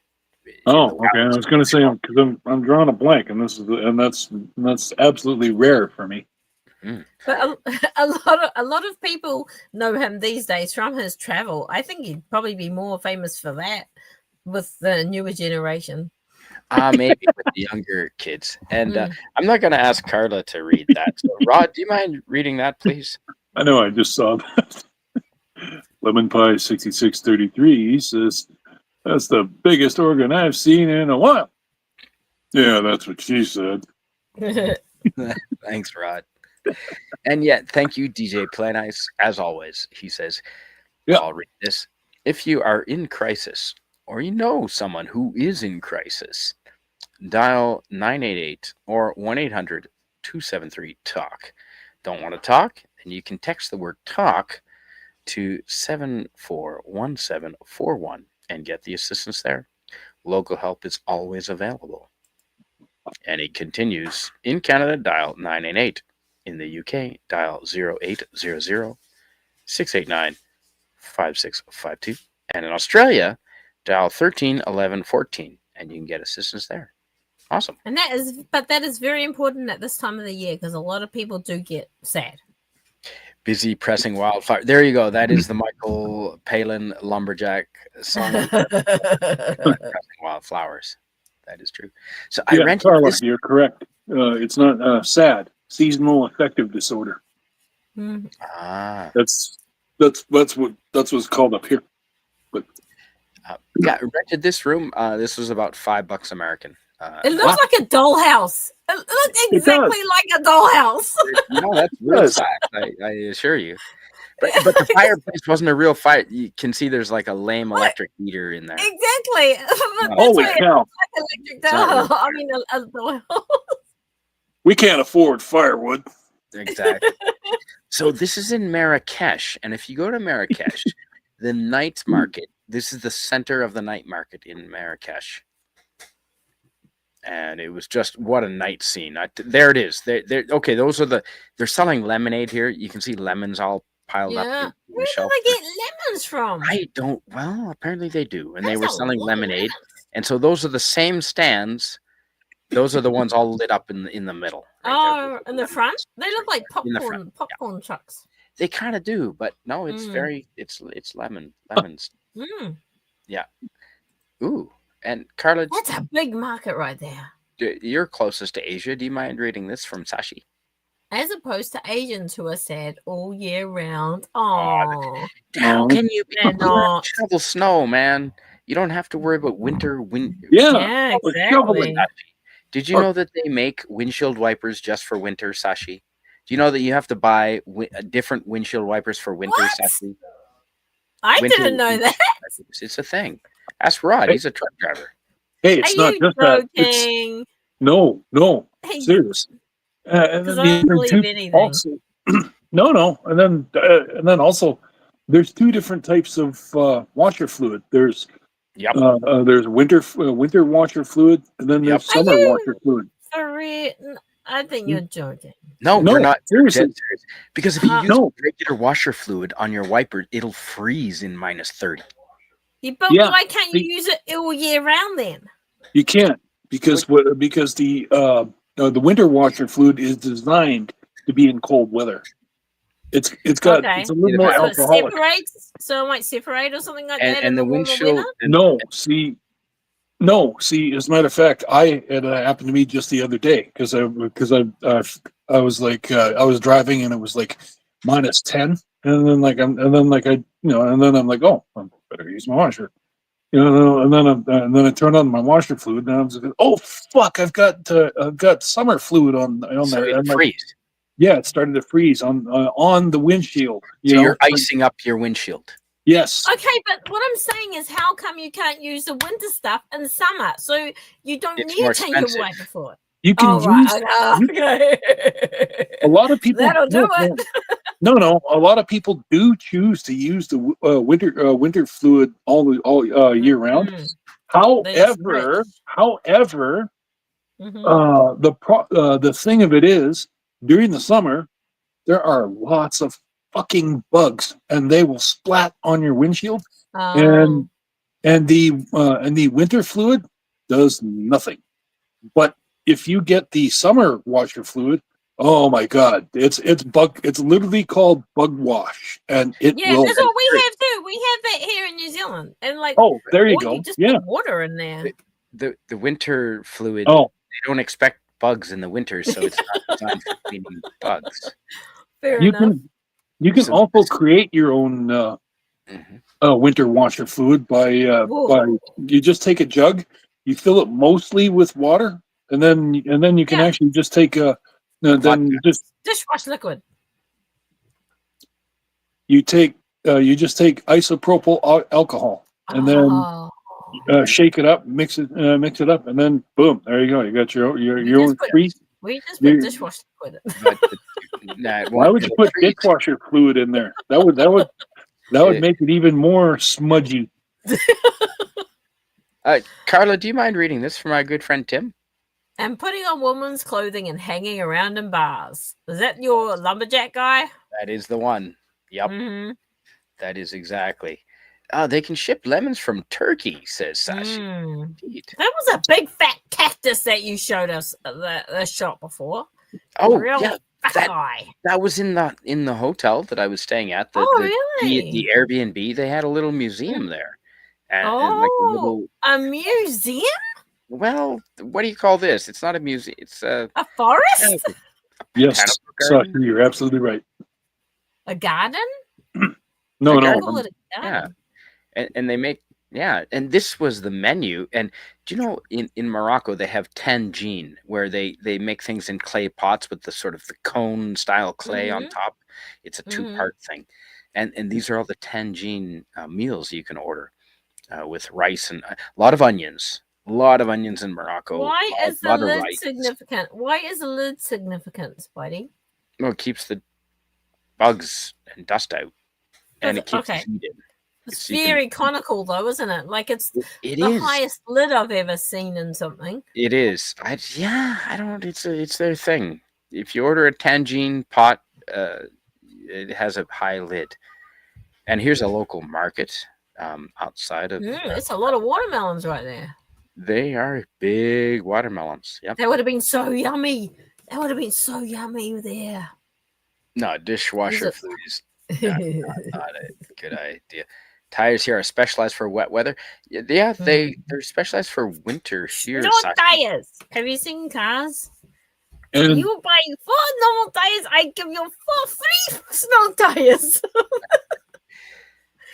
Oh, okay. I was going to say because I'm drawing a blank, and that's absolutely rare for me. But a lot of people know him these days from his travel. I think he'd probably be more famous for that with the newer generation. Maybe with the younger kids. And I'm not going to ask Carla to read that. So, Rod, do you mind reading that, please? I know. I just saw that. Lemon Pie 6633 says, "That's the biggest organ I've seen in a while." Yeah, that's what she said. Thanks, Rod. And yet, thank you, DJ Play Nice, as always. He says, I'll read this. If you are in crisis, or you know someone who is in crisis, dial 988 or 1-800-273-TALK. Don't want to talk? Then you can text the word TALK to 741741 and get the assistance there. Local help is always available. And it continues. In Canada, dial 988. In the UK, dial 0800-689-5652. And in Australia, dial 131114, and you can get assistance there. Awesome. And that is very important at this time of the year because a lot of people do get sad. Busy pressing wildfire. There you go. That is the Michael Palin lumberjack song. Pressing wildflowers. That is true. So I rented Carla, this. you're correct. It's not sad. Seasonal affective disorder. Mm. That's what's called up here. But yeah, rented this room. This was about $5 American. It looks like a dollhouse. It looks exactly like a dollhouse. No, that's real fact. I assure you. But the fireplace wasn't a real fire. You can see there's like a lame electric heater in there. Exactly. Holy cow! Electric dollhouse. I mean, a dollhouse. We can't afford firewood. Exactly. So this is in Marrakesh, and if you go to Marrakesh, the night market. This is the center of the night market in Marrakesh. And it was just what a night scene. There it is. Okay, they're selling lemonade here. You can see lemons all piled up. Where do they get lemons from? Well, apparently they do. And they were selling lemonade. And so those are the same stands. Those are the ones all lit up in the middle. Right in the front? They look like popcorn trucks. They kind of do, but no, it's it's lemons. Mm. Yeah. Ooh. And Carla, that's a big market right there. You're closest to Asia. Do you mind reading this from Sashi? As opposed to Asians who are sad all year round. Oh, how can you shovel snow, man? You don't have to worry about winter. Yeah, exactly. Did you know that they make windshield wipers just for winter, Sashi? Do you know that you have to buy different windshield wipers for winter, Sashi? I didn't know that. It's a thing. Ask Rod. He's a truck driver. Hey, it's not just that. No. Hey. Serious. And Because then I the don't other believe two anything. also. No, and then also, there's two different types of washer fluid. There's Yep. winter washer fluid, and then there's Are summer you washer fluid. for real? I think you're joking. No, No, we're not. seriously. Dead serious. Because if you use No. regular washer fluid on your wiper, it'll freeze in -30. Yeah, but Yeah, why can't you the- use it all year round then? You can't because the winter washer fluid is designed to be in cold weather. It's a little more So it alcoholic. separates, so it might separate or something like that in And the the warmer windshield. weather? No, see, as a matter of fact, it happened to me just the other day because I was like I was driving and it was like -10, and then I'm like, oh, I better use my washer, and then I turned on my washer fluid and I was like, oh fuck, I've got summer fluid on So there. it'll I'm like, freeze. yeah, it started to freeze on the windshield. So you're icing up your windshield. Yes. Okay, but what I'm saying is, how come you can't use the winter stuff in the summer? So you don't It's need more to change your expensive. wiper for it. You can Oh, right. use Okay. a lot of people. That'll do it. No. A lot of people do choose to use the winter fluid all year round. Mm. However, the thing of it is, during the summer, there are lots of fucking bugs, and they will splat on your windshield. Oh. And the winter fluid does nothing. But if you get the summer washer fluid, oh my god, it's literally called bug wash, and it will. That's what we have too. We have that here in New Zealand, and like, oh, there you or go. you just Yeah, put water in there. The winter fluid. Oh, They don't expect bugs in the winter, so it's not designed for cleaning bugs. Fair you enough. can So- also create your own Mhm. winter washer fluid by you just take a jug, you fill it mostly with water, and then you can actually just take Dishwash liquid. you just take isopropyl alcohol, and then shake it up, mix it up, and then boom, there you go. You got your own free. We just put dishwash liquid. Why would you put dishwasher fluid in there? That would make it even more smudgy. Carla, do you mind reading this from our good friend Tim? And putting on women's clothing and hanging around in bars. Is that your lumberjack guy? That is the one. Yep. Mm-hmm. That is exactly. They can ship lemons from Turkey, says Sashi. Indeed. That was a big fat cactus that you showed us at the shop before. Oh, Real yeah. fat guy. That was in the hotel that I was staying at. Really? The Airbnb, they had a little museum there. And a museum? Well, what do you call this? It's not a museum. It's a forest? Yes, Sasha, you're absolutely right. A garden? No. Yeah. And they make, and this was the menu. And do you know, in Morocco, they have tangine, where they make things in clay pots with the sort of the cone style clay on top. It's a two-part thing. And these are all the tangine meals you can order with rice and a lot of onions. A lot of onions in Morocco. Why is the lid significant? Why is the lid significant, Spidey? Well, it keeps the bugs and dust out. And it keeps heat in. It's very conical, though, isn't it? Like it's the highest lid I've ever seen in something. It is. I don't. It's their thing. If you order a tangine pot, it has a high lid. And here's a local market outside of. It's a lot of watermelons right there. They are big watermelons. Yep. That would have been so yummy. That would have been so yummy there. No, dishwasher fluid is not a good idea. Tires here are specialized for wet weather. Yeah, they're specialized for winter here. Snow tires. Have you seen cars? And you buy 4 normal tires, I give you 4 free snow tires.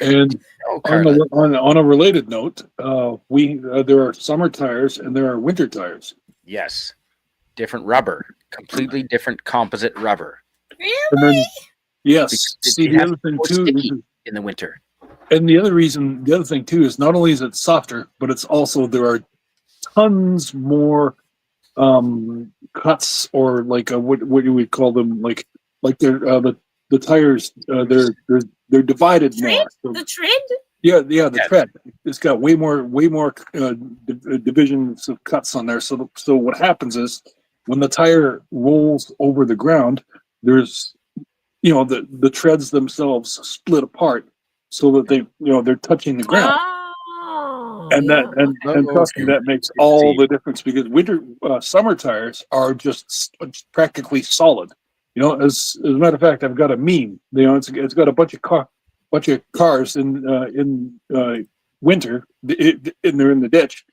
And on a related note, there are summer tires and there are winter tires. Yes, different rubber, completely different composite rubber. Really? Yes. See, the other thing too in the winter. And the other thing too is not only is it softer, but it's also there are tons more cuts, or like what do we call them? Like they're the tires, they're divided Tread? more. So, The tread? the tread. It's got way more divisions of cuts on there. So what happens is when the tire rolls over the ground, there's the treads themselves split apart so that they're touching the ground. Oh, And yeah. and trust me, that makes all the difference, because summer tires are just practically solid. As a matter of fact, I've got a meme. It's got a bunch of cars in winter, and they're in the ditch,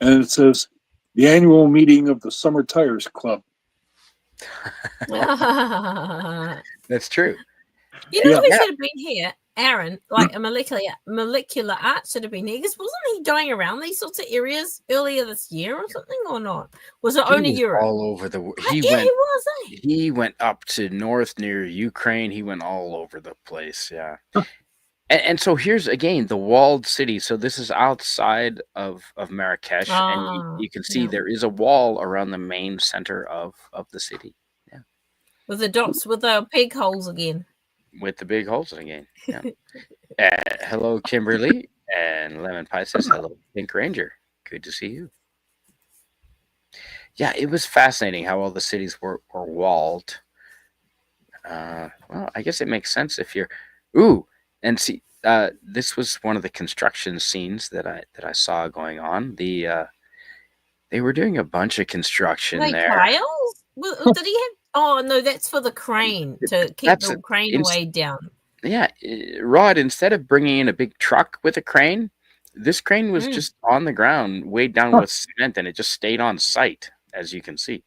and it says the annual meeting of the Summer Tires Club. That's true. You know Yeah. who should have been here? Aaron, like a molecular art should have been here, because wasn't he going around these sorts of areas earlier this year or something, or not? Was it only Europe? All over the world. He was. He went up to north near Ukraine. He went all over the place. Yeah. And so here's again the walled city. So this is outside of Marrakesh, and you can see there is a wall around the main center of the city. Yeah. With the dots, with the pig holes again. With the big holes again. Yeah. Hello, Kimberly. And Lemon Pie says, hello, Pink Ranger. Good to see you. Yeah, it was fascinating how all the cities were walled. Well, I guess it makes sense if you're... Ooh, and see, this was one of the construction scenes that I saw going on. They were doing a bunch of construction there. Tiles? Did he have... Oh, no, that's for the crane, to keep the crane weighed down. Yeah, Rod, instead of bringing in a big truck with a crane, this crane was just on the ground, weighed down with cement, and it just stayed on site, as you can see.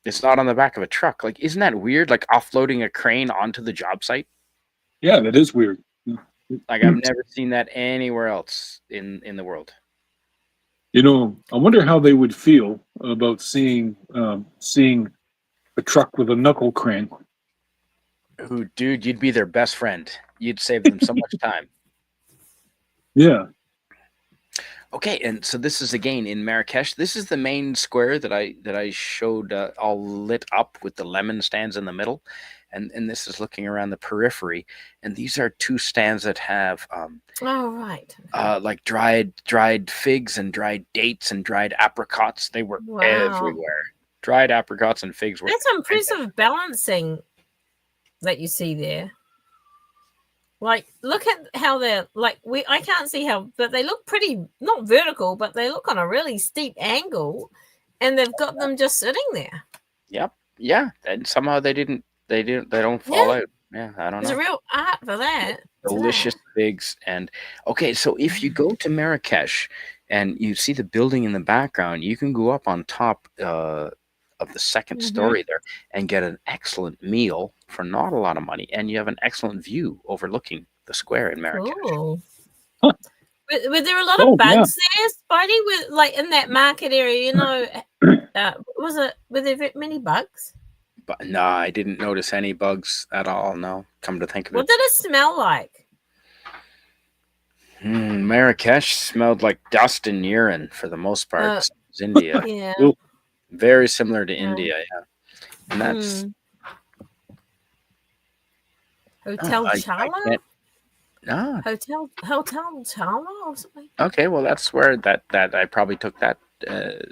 It's not on the back of a truck. Like, isn't that weird? Like offloading a crane onto the job site? Yeah, that is weird. Like, I've never seen that anywhere else in the world. I wonder how they would feel about seeing a truck with a knuckle crane. Ooh, dude, you'd be their best friend. You'd save them so much time. Yeah. Okay, and so this is again in Marrakesh. This is the main square that I showed all lit up with the lemon stands in the middle, and this is looking around the periphery. And these are two stands that have like dried figs and dried dates and dried apricots. They were everywhere. Dried apricots and figs were. That's impressive balancing that you see there. Like, look at how they're I can't see how, but they look pretty, not vertical, but they look on a really steep angle, and they've got them just sitting there. Yep. Yeah. And somehow they don't fall out. Yeah. I don't know. There's a real art for that. Delicious figs. And okay, so if you go to Marrakesh and you see the building in the background, you can go up on top of the second story there and get an excellent meal for not a lot of money, and you have an excellent view overlooking the square in Marrakesh. Cool. Were there a lot of bugs there, Spidey? With in that market area, were there many bugs? But no, I didn't notice any bugs at all. No, come to think of it. What did it smell like? Marrakesh smelled like dust and urine for the most part. It was India. Yeah. Very similar to India, yeah. And that's Hotel Chala? No. Hotel Chala or something? Okay, well that's where that I probably took that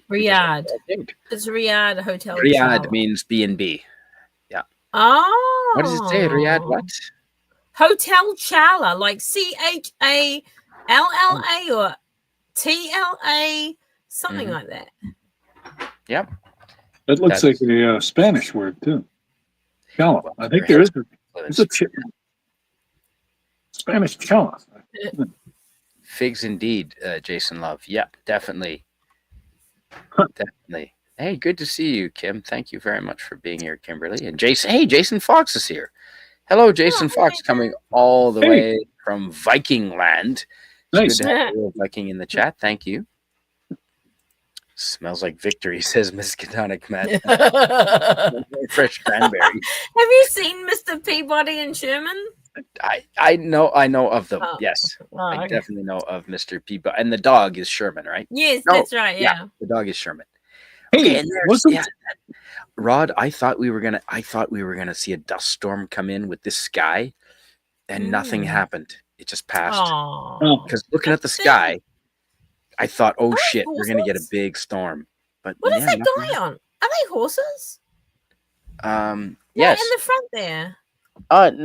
Riyadh. It's Riyadh Hotel Riyadh Chala. means B&B. Yeah. Oh. What does it say? Riyadh what? Hotel Chala, like CHALLA or TLA, something like that. Yep. That looks like a Spanish word too. Chala. I think there is a Spanish chala. Figs indeed, Jason Love. Yeah, definitely. Definitely. Hey, good to see you, Kim. Thank you very much for being here, Kimberly. And Jason. Hey, Jason Fox is here. Hello, Jason Fox, coming all the way from Viking land. Nice. Good to have a Viking in the chat. Thank you. Smells like victory, says Miskatonic Matt. Fresh cranberry. Have you seen Mr. Peabody and Sherman? I know of them. Yes. I definitely know of Mr. Peabody. And the dog is Sherman, right? Yes, that's right. Yeah. The dog is Sherman. Hey, Okay, and there's wasn't Rod. I thought we were gonna see a dust storm come in with this sky, and nothing happened. It just passed. Oh, Because looking at the sky, I thought, oh Are they shit, we're gonna get a horses? big storm. But What is yeah, that nothing guy on? Are they horses? happened. Right Yes. in the front there.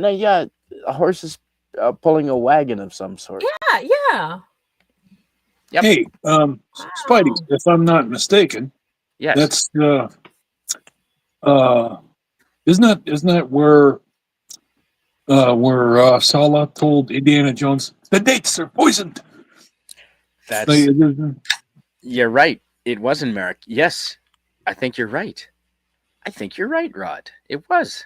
No, yeah, a horse is pulling a wagon of some sort. Yeah. Yep. Hey, Spidey, Wow. if I'm not mistaken, Yes. that's isn't that where Sala told Indiana Jones the dates are poisoned? That's you're right. It was in Merrick. Yes, I think you're right. I think you're right, Rod. It was.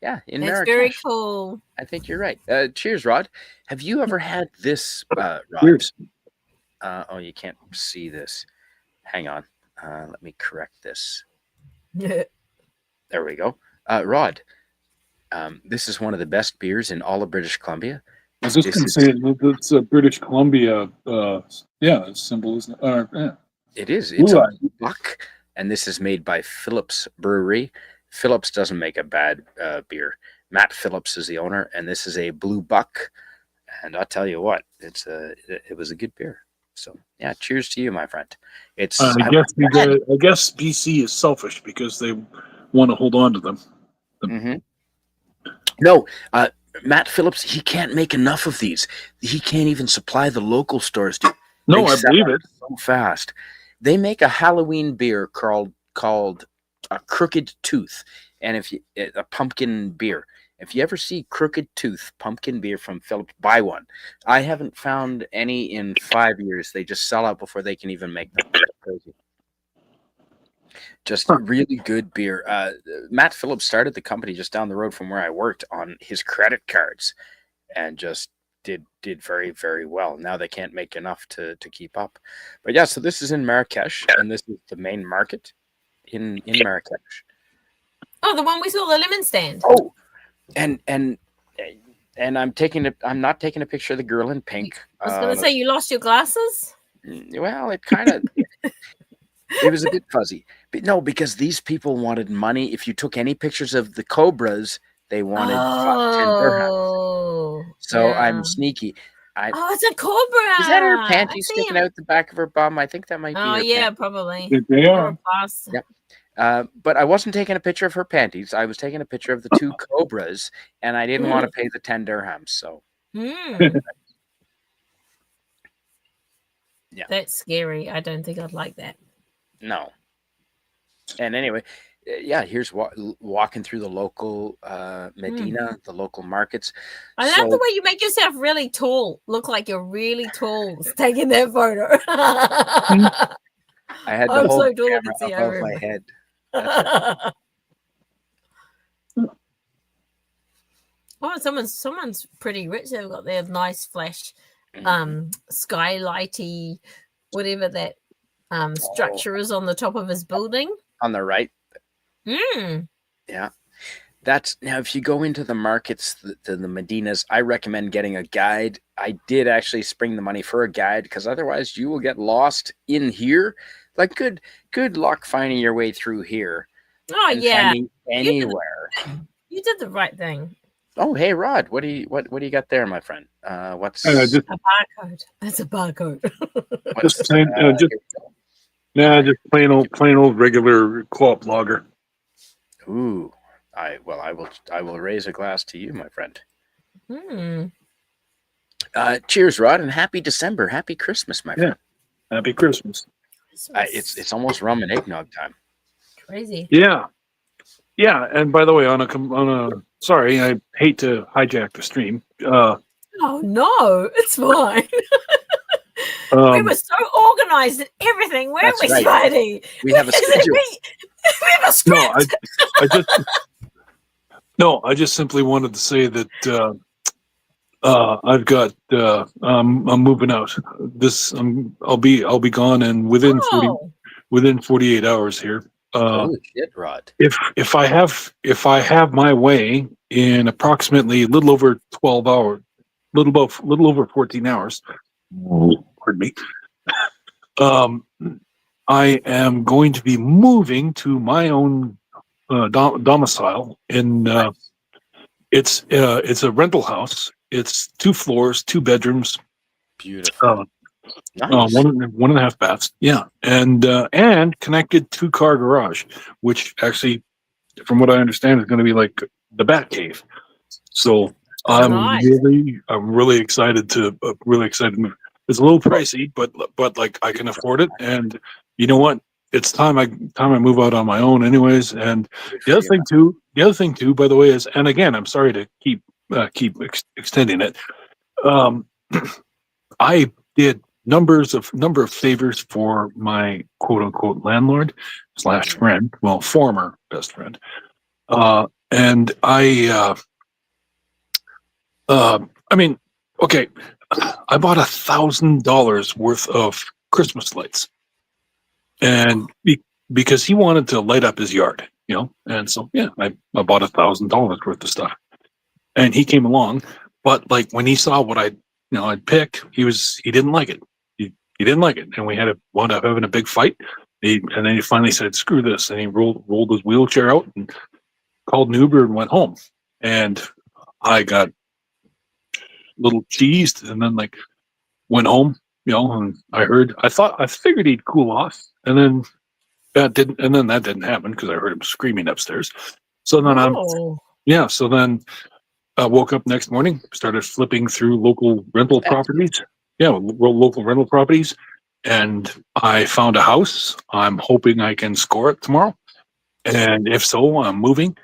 Yeah, in It's Marrakesh. very cool. I think you're right. Cheers, Rod. Have you ever had this, Rod? Cheers. Oh, you can't see this. Hang on. Let me correct this. Yeah. There we go. Rod, this is one of the best beers in all of British Columbia. I was just This going to is- say it's a British Columbia symbol, isn't it? Yeah. It is. It's a Ooh, buck, and this is made by Phillips Brewery. Phillips doesn't make a bad beer. Matt Phillips is the owner, and this is a blue buck. And I'll tell you what, it was a good beer. So yeah, cheers to you, my friend. It's I guess BC is selfish because they want to hold on to them. Mhm. No, Matt Phillips, he can't make enough of these. He can't even supply the local stores, dude. No, They I sell believe out it. so fast. They make a Halloween beer called a Crooked Tooth, and a pumpkin beer. If you ever see Crooked Tooth pumpkin beer from Phillips, buy one. I haven't found any in 5 years. They just sell out before they can even make them. It's crazy. Just really good beer. Matt Phillips started the company just down the road from where I worked on his credit cards, and just did very, very well. Now they can't make enough to keep up. But yeah, so this is in Marrakesh, and this is the main market in Marrakesh. Oh, the one we saw the lemon stand. Oh, and I'm not taking a picture of the girl in pink. I was going to say you lost your glasses. Well, it kind of it was a bit fuzzy. But no, because these people wanted money. If you took any pictures of the cobras, they wanted 10 dirhams. Oh, So yeah. I'm sneaky. Oh, it's a cobra. Is that her I panties see sticking him. out the back of her bum? I think that might be Oh, her yeah, panties. probably. They Or are. a bus. Yep. But I wasn't taking a picture of her panties. I was taking a picture of the two cobras, and I didn't want to pay the 10 dirhams. So Mm. Yeah. That's scary. I don't think I'd like that. no. And anyway, yeah, here's walking through the local Medina, the local markets. I love the way you make yourself really tall. Look like you're really tall taking that photo. I had to I'm hold so the tall I camera can see above over my him. head. That's right. Oh, someone's pretty rich. They've got their nice flash, Mhm. skylighty, whatever that structure is on the top of his building. On the right. Mm. Yeah. That's now if you go into the markets, the Medinas, I recommend getting a guide. I did actually spring the money for a guide because otherwise you will get lost in here. Like good luck finding your way through here. Oh and yeah, finding anywhere. you did the right thing. Oh hey Rod, what do you got there, my friend? What's Just A barcode. That's a barcode. what's just plain, just plain old regular co-op lager. ooh. I will raise a glass to you, my friend. Hmm. Cheers, Rod, and happy December, happy Christmas, my friend. Happy Christmas. It's almost rum and eggnog time. Crazy. Yeah. And by the way, sorry, I hate to hijack the stream. Oh no, it's fine. We were so organized and everything, weren't That's we, right. Spidey? We have a schedule. We have a script. I just simply wanted to say that I've got I'm moving out. I'll be gone, and within Oh. 48 hours here. Holy shit, Rod. If I have my way in approximately a little over 12 hours, little over 14 hours. Pardon me. I am going to be moving to my own domicile in. It's a rental house. It's 2 floors, 2 bedrooms, Beautiful. Nice. 1.5 baths. Yeah, and connected 2-car garage, which actually, from what I understand, is going to be like the Bat Cave. So Oh, nice. I'm really excited to move. It's a little pricey, but like I can afford it, and you know what? It's time I move out on my own, anyways. And Good the for other thing too, by the way, is, and again, I'm sorry to keep extending it. Um, I did number of favors for my quote unquote landlord / friend, well, former best friend, and I mean, okay, I bought $1,000 worth of Christmas lights, and because he wanted to light up his yard, and so yeah, I bought $1,000 worth of stuff, and he came along, but like when he saw what I'd picked, he didn't like it. He didn't like it, and we wound up having a big fight. And then he finally said, "Screw this," and he rolled his wheelchair out and called an Uber and went home. And I got little cheesed, and then like went home, and I figured he'd cool off, and then that didn't happen because I heard him screaming upstairs. So then so then I woke up next morning, started flipping through local rental properties. Yeah, local rental properties, and I found a house. I'm hoping I can score it tomorrow, and if so, I'm moving.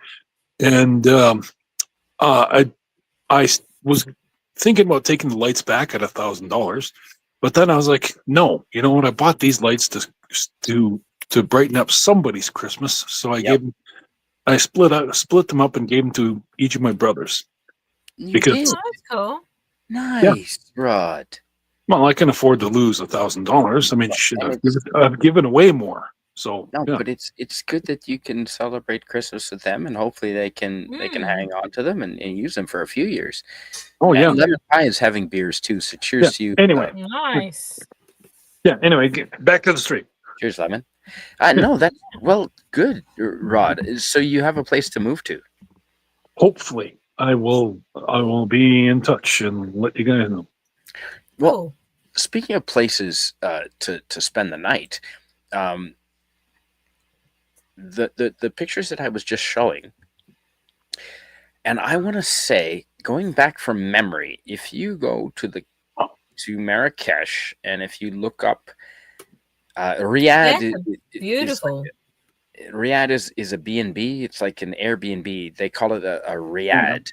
And I was thinking about taking the lights back at $1,000, but then I was like, no, you know what? I bought these lights to brighten up somebody's Christmas, so I split them up and gave them to each of my brothers. Because that's cool. Nice, Rod. Well, I can afford to lose $1,000. I mean, shit, I've given away more. So no, but it's good that you can celebrate Christmas with them, and hopefully they can hang on to them and use them for a few years. Oh yeah, Lemon Pie is having beers too, so cheers to you. Anyway, nice. Yeah. Anyway, back to the street. Cheers, Lemon. No, that's good, Rod. So you have a place to move to. Hopefully, I will be in touch and let you guys know. Well, speaking of places to spend the night, the pictures that I was just showing, and I want to say, going back from memory, if you go to Marrakesh, and if you look up Riyadh, beautiful. Riyadh is a B&B. It's like an Airbnb. They call it a Riyadh,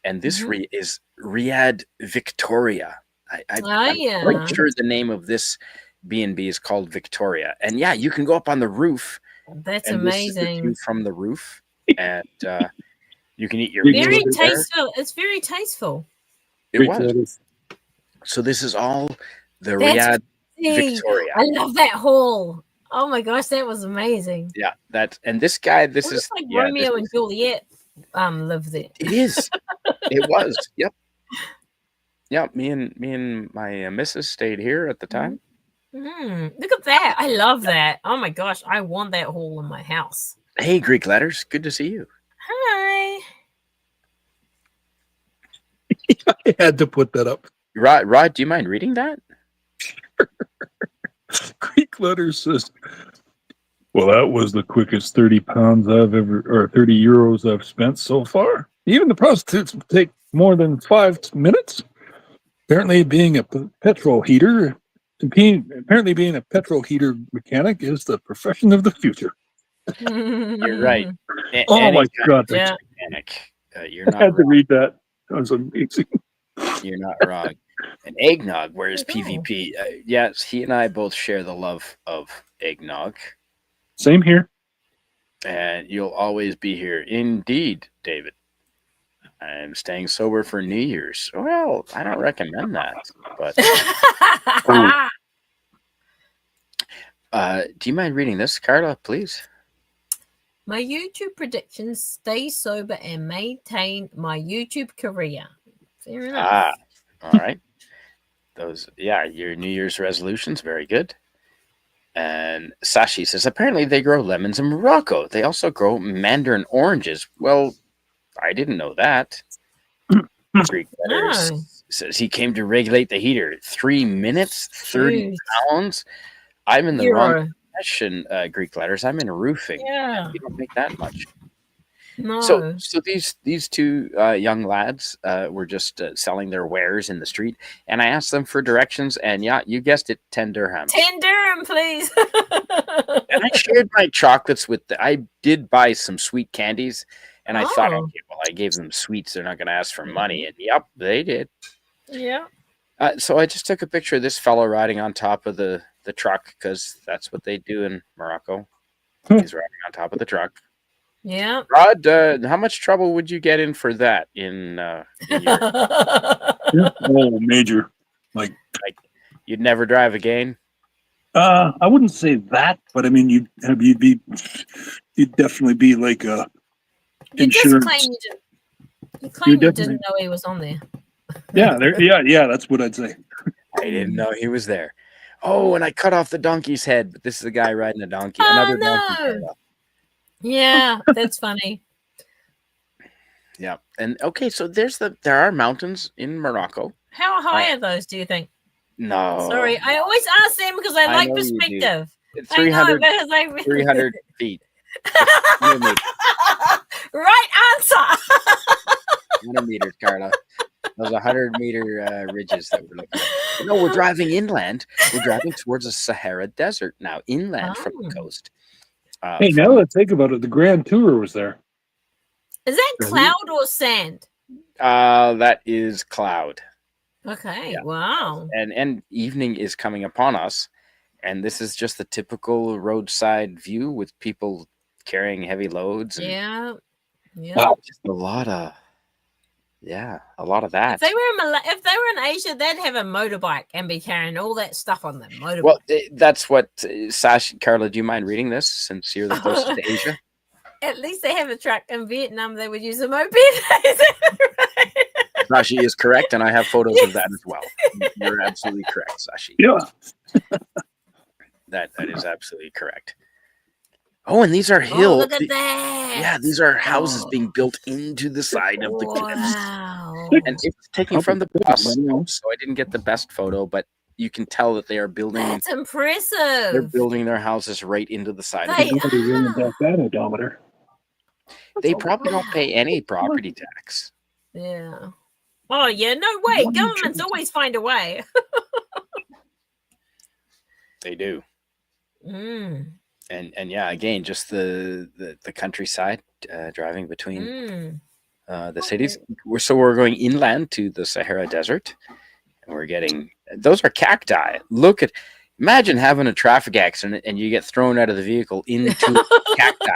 and this is Riyadh Victoria. I'm pretty sure the name of this B&B is called Victoria, and yeah, you can go up on the roof. That's amazing. From the roof, and you can eat your very tasteful. It's very tasteful. It was. So this is all the Riyadh Victoria. I love that hall. Oh my gosh, that was amazing. Yeah, and this guy. This is like Romeo and Juliet lived there. It is. It was. Yep. Yeah, me and my missus stayed here at the time. Look at that. I love that. Oh my gosh, I want that hall in my house. Hey, Greek letters. Good to see you. Hi. I had to put that up. Rod, do you mind reading that? Greek letters says, well, that was the quickest 30 pounds or 30 euros I've spent so far. Even the prostitutes take more than 5 minutes. Apparently being a petrol heater mechanic is the profession of the future. You're right. Oh my God. Mechanic. You're not I had to read that. That was amazing. You're not wrong. And eggnog, where's PvP? Yes, he and I both share the love of eggnog. Same here. And you'll always be here. Indeed, David. I'm staying sober for New Year's. Well, I don't recommend that. But do you mind reading this, Carla, please? My YouTube predictions: stay sober and maintain my YouTube career. Fair enough. All right. Your New Year's resolutions, very good. And Sashi says, apparently they grow lemons in Morocco. They also grow mandarin oranges. Well, I didn't know that. Greek letters No. says he came to regulate the heater. 3 minutes, 30 Shoot. pounds. I'm in the wrong Euro. profession, Greek letters. I'm in roofing. Yeah. You don't make that much. No. So these two young lads were just selling their wares in the street, and I asked them for directions, and yeah, you guessed it, 10 dirhams. 10 dirham, please. And I shared my chocolates with I did buy some sweet candies, and I thought, Oh. okay, well, I gave them sweets. They're not going to ask for money. And yep, they did. Yeah. So I just took a picture of this fellow riding on top of the truck because that's what they do in Morocco. He's riding on top of the truck. Yeah. Rod, how much trouble would you get in for that in your Oh, major. Like you'd never drive again? I wouldn't say that, but I mean, you'd definitely be like You just insurance. claim you didn't. You claim you definitely- didn't know he was on there. Yeah, that's what I'd say. I didn't know he was there. Oh, and I cut off the donkey's head, but this is a guy riding a donkey. Oh, Another no. donkey. Yeah, that's funny. Yeah. And okay, so there are mountains in Morocco. How high are those, do you think? No. Sorry, I always ask them because I I like know you do. perspective. 300, I know, because I 300 feet. 100 meters. Right answer. 100 meters, Carla. Those 100-meter ridges that we're looking at. No, we're driving inland. We're driving towards the Sahara Desert now, inland from the Oh. coast. Hey, now that I think about it, the Grand Tour was there. Is that cloud or sand? That is cloud. Okay. Yeah. Wow. And evening is coming upon us, and this is just the typical roadside view with people carrying heavy loads. And Yeah. Yeah. Wow. just a lot of that. If they were in Asia, they'd have a motorbike and be carrying all that stuff on them. Motorbike. Well, that's what Sash. Carla, do you mind reading this since you're the closest to Asia? At least they have a truck. In Vietnam, they would use a moped. Is that right? Sashi is correct, and I have photos of that as well. You're absolutely correct, Sashi. Yeah. That is absolutely correct. Oh, and these are Oh, hills. look at that. Yeah, these are houses Oh. being built into the side of the cliffs. Wow. And it's taken from the bus, so I didn't get the best photo, but you can tell that they are building. That's They're impressive. building their houses right into the side. They of the Nobody really got that odometer. They probably don't pay any property tax. Yeah. Oh, yeah. No way. What are you Governments trying to- always find a way. They do. Mm. And yeah, again, just the countryside, driving between Mm. the cities. We're going inland to the Sahara Desert, and we're getting those are cacti. Imagine having a traffic accident and you get thrown out of the vehicle into cacti.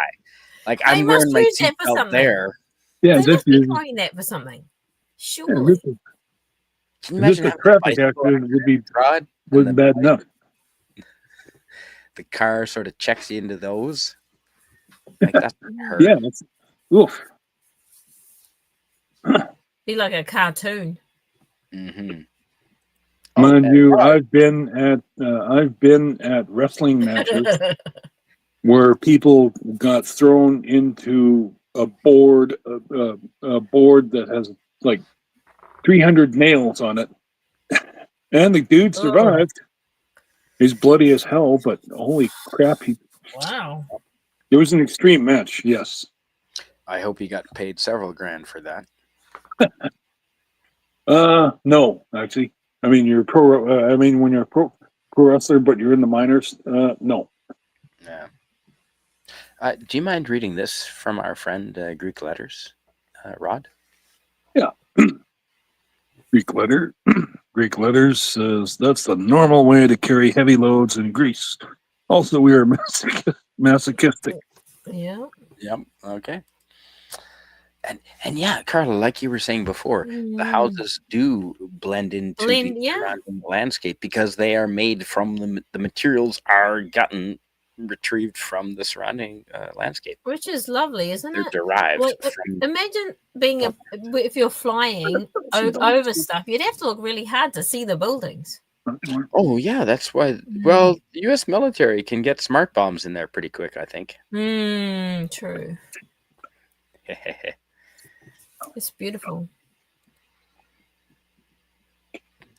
Like They I'm must wearing my use that for seatbelt something. there. Yeah, They this must be is trying that for something. yeah, Surely. this is Can you this imagine a having a traffic bicycle accident would be rod? wasn't bad enough. The car sort of checks you into those. Like that's hurt. Yeah, that's oof. Be like a cartoon. Mm-hmm. Mind you, I've been at wrestling matches where people got thrown into a board that has like 300 nails on it, and the dude survived. He's bloody as hell, but holy crap, Wow. it was an extreme match. Yes. I hope you got paid several grand for that. No, actually. I mean, you're pro. I mean, when you're a pro wrestler, but you're in the minors. No. Yeah. Do you mind reading this from our friend Greek Letters, Rod? Greek letters says that's the normal way to carry heavy loads in Greece. Also, we are masochistic. Yeah. Yep. Okay. And yeah, Carla, like you were saying before, the houses do blend into the surrounding landscape because they are made from the materials are retrieved from the surrounding landscape. Which is lovely, isn't They're it? derived Like, from. imagine being if you're flying over stuff, you'd have to look really hard to see the buildings. anymore. Oh yeah, that's why. Well, the U.S. military can get smart bombs in there pretty quick, I think. True. It's beautiful.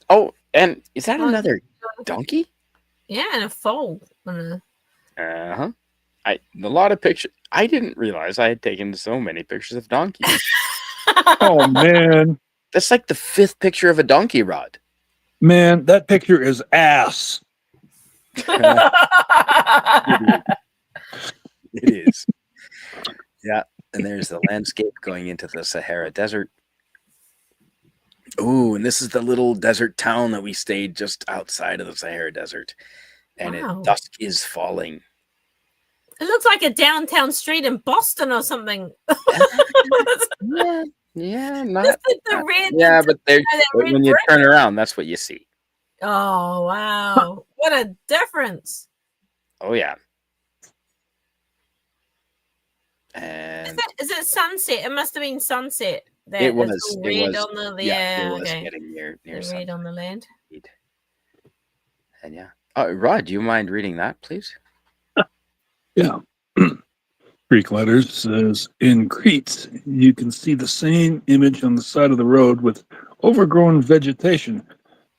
Oh, and is that Oh, another donkey? Yeah, and a foal. And Uh-huh. A lot of pictures. I didn't realize I had taken so many pictures of donkeys. Oh man, That's like the 5th picture of a donkey, Rod. man, that picture is ass. It is. Yeah, and there's the landscape going into the Sahara Desert. Oh, and this is the little desert town that we stayed just outside of the Sahara Desert. And Wow. dusk is falling. It looks like a downtown street in Boston or something. Yeah, Just the red. Yeah, but that red when you brick. turn around, that's what you see. Oh wow! What a difference! Oh yeah. And Is it sunset? It must have been sunset. That it was. it's all It red was. on the Yeah, it was okay. getting near The red sunset. on the land. And yeah. Rod, do you mind reading that, please? Yeah. Greek letters says, in Crete, you can see the same image on the side of the road with overgrown vegetation,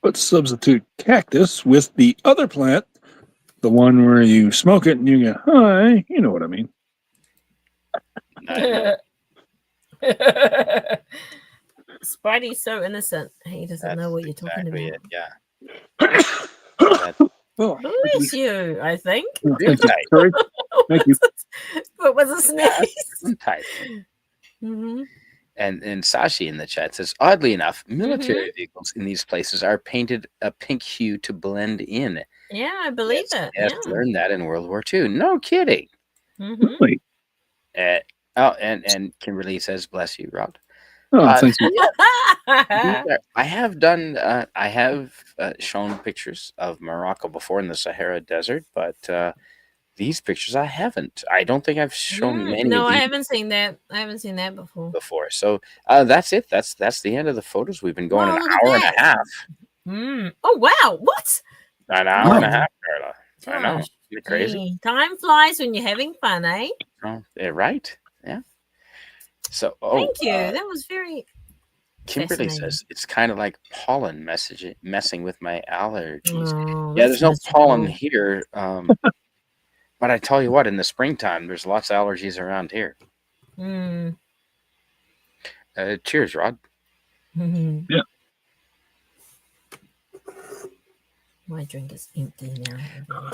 but substitute cactus with the other plant, the one where you smoke it and you get high. You know what I mean. Spidey's so innocent. He doesn't know what you're talking about. It, yeah. Oh, Bless you, I think. thank you. Sorry. Thank you. What was a sneeze? Type. Mm-hmm. And Sashi in the chat says, oddly enough, military vehicles in these places are painted a pink hue to blend in. Yeah, I believe it. Yes, Yeah. learned that in World War II. No kidding. Mm-hmm. Really? And Kimberly says, bless you, Rod. Oh, thank you. I have done. I have shown pictures of Morocco before in the Sahara Desert, but these pictures I haven't. I don't think I've shown many. No, of I these haven't seen that. I haven't seen that before. So that's it. That's the end of the photos. We've been going Wow, an look at hour and that. a half. Oh wow! What? An hour and a half, Carla. I know. Gosh, Isn't it crazy? gee, time flies when you're having fun, eh? Oh, yeah, right. Yeah. So, Thank you. That was very. Kimberly fascinating. says it's kind of like pollen messing with my allergies. Oh, Yeah, that's there's no pollen miserable. here. But I tell you what, in the springtime, there's lots of allergies around here. Cheers, Rod. Yeah. My drink is empty now.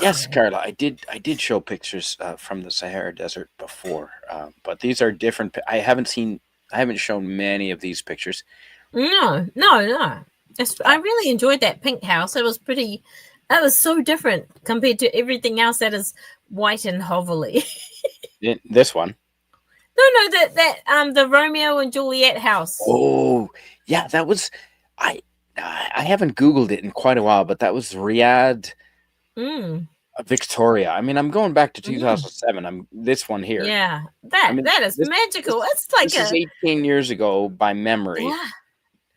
Yes, Carla, I did show pictures from the Sahara Desert before, but these are different. I haven't shown many of these pictures. No. I really enjoyed that pink house. It was pretty. That was so different compared to everything else that is white and hovelly. This one. No, that the Romeo and Juliet house. Oh, yeah, that was. I haven't Googled it in quite a while, but that was Riyadh, Victoria. I mean, I'm going back to 2007. I'm this one here. Yeah, that is magical. It's like this is 18 years ago by memory. Yeah.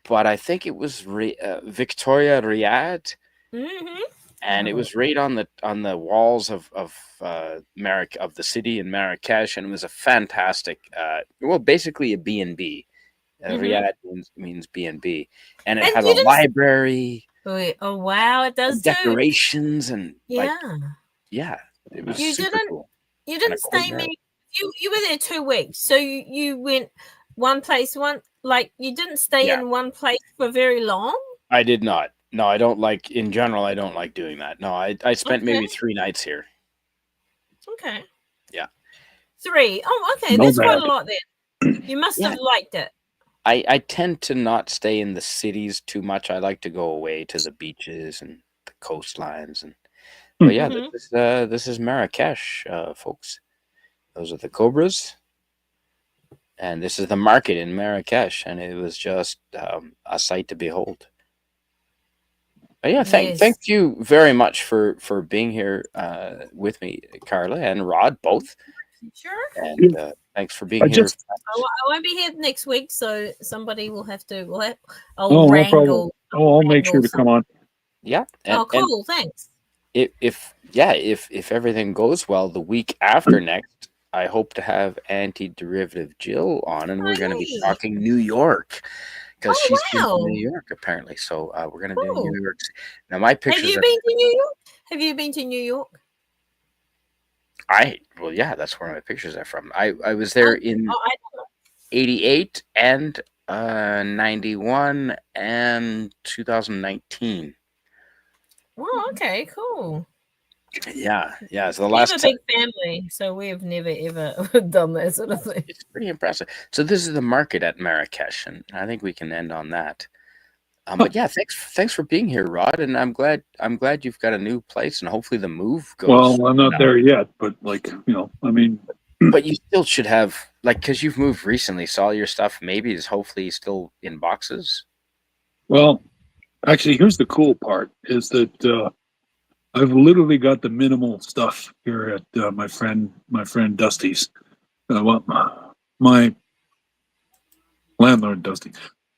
But I think it was Victoria Riyadh, and it was right on the walls of the city in Marrakesh, and it was a fantastic, basically a B&B. Riyadh means B&B, and it had a library. Oh wow, it does decorations and yeah, it was you super cool. You didn't stay there. You were there 2 weeks, so you went one place you didn't stay in one place for very long. I did not. No, I don't like. In general, I don't like doing that. No, I spent maybe 3 nights here. Okay. Yeah. 3. Oh, okay. That's quite a lot then. You must have liked it. I tend to not stay in the cities too much. I like to go away to the beaches and the coastlines, but yeah, this is Marrakesh, folks. Those are the cobras, and this is the market in Marrakesh, and it was just a sight to behold. But yeah, thank you very much for being here with me, Carla and Rod, both. Sure. And thanks for being here. I won't be here next week, so somebody will have to. No problem. I'll make sure to come on. Yeah, Oh, and cool. Thanks. if everything goes well, the week after next, I hope to have anti-derivative Jill on, and we're going to be Hey. talking New York because Oh, she's been to wow. New York apparently. So we're going to do Cool. New York. Now my Have pictures you are been to New York? Have you been to New York? well, yeah, that's where my pictures are from. I was there in Oh, 88 and 91 and 2019. okay, cool. Yeah. So the We have last a time. big family, so we have never ever done that sort of thing. It's pretty impressive. So this is the market at Marrakesh, and I think we can end on that. But yeah, thanks for being here, Rod. And I'm glad you've got a new place, and hopefully the move goes. Well, I'm not there yet, but I mean, But you still should have because you've moved recently, so all your stuff maybe is hopefully still in boxes. well, actually, here's the cool part: is that I've literally got the minimal stuff here at my friend Dusty's. Well, my landlord Dusty.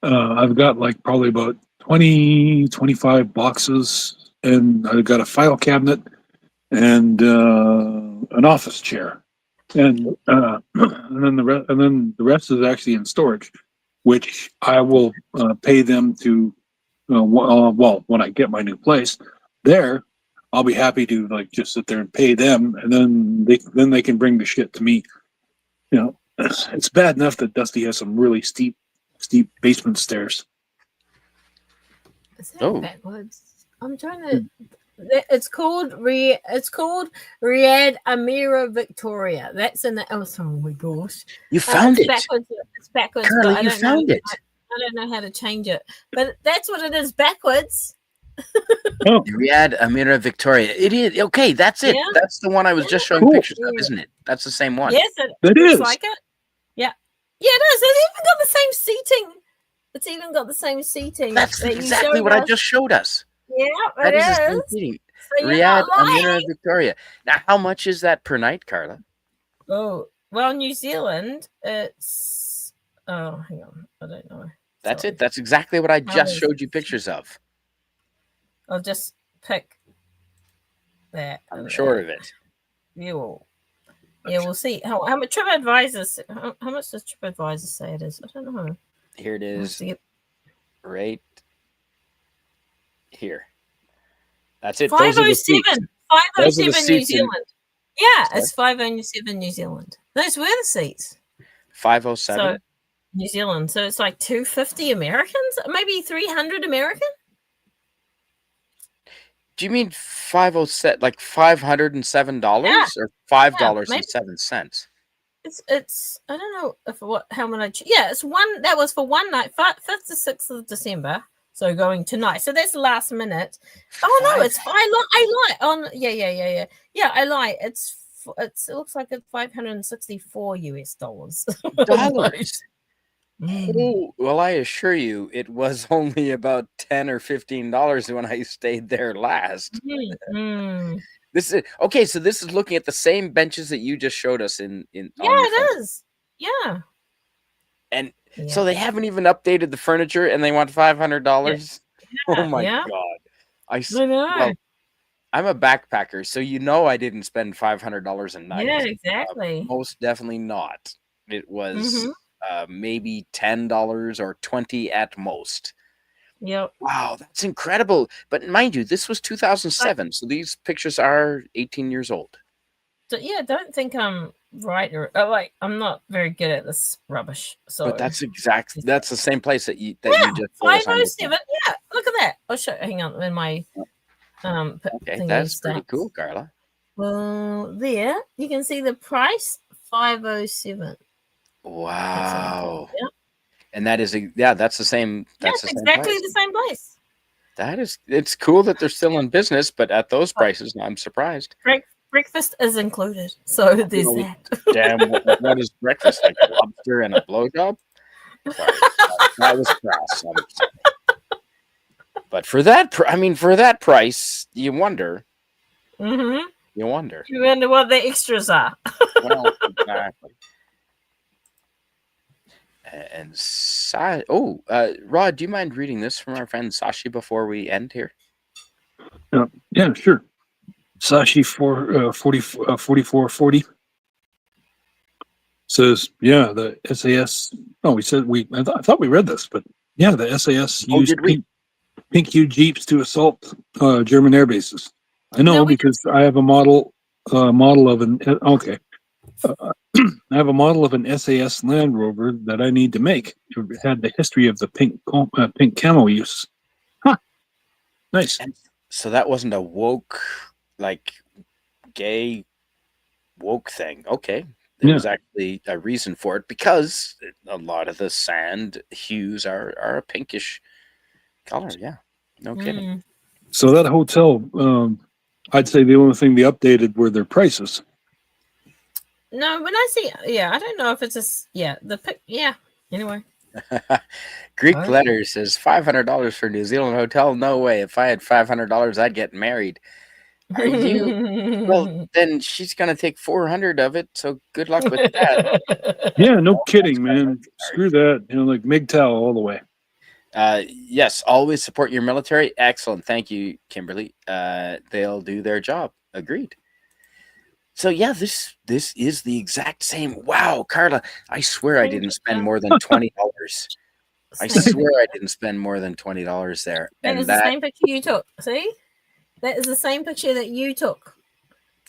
I've got like probably about 20, 25 boxes, and I've got a file cabinet and an office chair, and and then the rest is actually in storage, which I will pay them to. Well, when I get my new place, there, I'll be happy to like just sit there and pay them, and then they can bring the shit to me. It's bad enough that Dusty has some really steep basement stairs. Is that Oh. backwards? I'm trying to. It's called Riyadh Amira Victoria. That's in the. Oh my gosh! You found it's it, backwards. It's backwards. Carly. But I You don't found know. it. I don't know how to change it, but that's what it is backwards. Oh, Riyadh Amira Victoria. It is okay. That's it. Yeah. That's the one I was just showing Cool. pictures of, isn't it? That's the same one. Yes, That looks is. like it. Yeah, it is. It's even got the same seating. It's even got the same seating. That's that you exactly showed what I us. just showed us. Yeah, That it is the same is. seating. So you're Riyadh not lying. Amira Victoria. Now, how much is that per night, Carla? Oh, well, New Zealand, it's. Oh, hang on. I don't know. That's Sorry. it. That's exactly what I How just is showed it? you pictures of. I'll just pick that. I'm and sure that. of it. Yeah, we'll see. How much TripAdvisor? How much does TripAdvisor say it is? I don't know. Here it I'll have is, to get right here. That's it. Those are the seats. 507. Those are the 507 New seats in- Zealand. Yeah, Sorry? it's 507 New Zealand. Those were the seats. 507. So New Zealand. So it's like 250 Americans, maybe 300 American. Do you mean 507, like $507 or $5.07? It's I don't know if how much. Yeah, it's one that was for one night, 5th to 6th of December. So going tonight. So that's last minute. Oh no, it's I lie. On yeah. I lie. It looks like it's $564 US dollars. Dollars. Mm. Oh, well, I assure you, it was only about $10 or $15 when I stayed there last. Mm. This is okay. So this is looking at the same benches that you just showed us in. Yeah, on your phone. it is. Yeah. And Yeah. so they haven't even updated the furniture, and they want $500. Oh my Yeah. god! I know. Well, I'm a backpacker, so I didn't spend $500 a night. Yeah, exactly. Most definitely not. It was Mhm. maybe $10 or $20 at most. Yep. Wow, that's incredible. But mind you, this was 2007, so these pictures are 18 years old. So, yeah, don't think I'm right or like I'm not very good at this rubbish. So But that's the same place that you just showed us on your 507. Yeah, look at that. I'll show. Hang on, in my Okay, thingy that's pretty stats. cool, Carla. Well, there you can see the price 507. Wow. Yeah. And that's the same. That's Yes, the same exactly place. the same place. It's cool that they're still in business, but at those prices, I'm surprised. Breakfast is included, so there's that. Damn, what is breakfast, like lobster and a blowjob? Sorry, that was crass. I'm sorry. But for that price, you wonder. Mm-hmm. You wonder. You wonder what the extras are. Well, exactly. And Rod, do you mind reading this from our friend Sashi before we end here? Yeah, sure. Sashi 4440 says, yeah, the SAS. Oh, I thought we read this, but yeah, the SAS Oh, used did we? pink hue jeeps to assault German air bases. I know No, we because I have a model of an okay. I have a model of an SAS Land Rover that I need to make. It had the history of the pink camo use. Huh. Nice. And so that wasn't a woke, like gay woke thing. Okay. There Yeah. was actually a reason for it because a lot of the sand hues are a pinkish color. Yeah. No kidding. Mm. So that hotel, I'd say the only thing they updated were their prices. No, when I see, I don't know if it's anyway. Greek Alright. letter says $500 for New Zealand hotel. No way. If I had $500, I'd get married. Are you? Well, then she's gonna take 400 of it. So good luck with that. Yeah, no kidding, man. Screw that. Like MGTOW all the way. Yes, always support your military. Excellent. Thank you, Kimberly. They'll do their job. Agreed. So yeah, this is the exact same. Wow, Carla, I swear I didn't spend more than $20. I swear I didn't spend more than $20 there. That is the same picture you took. See? That is the same picture that you took.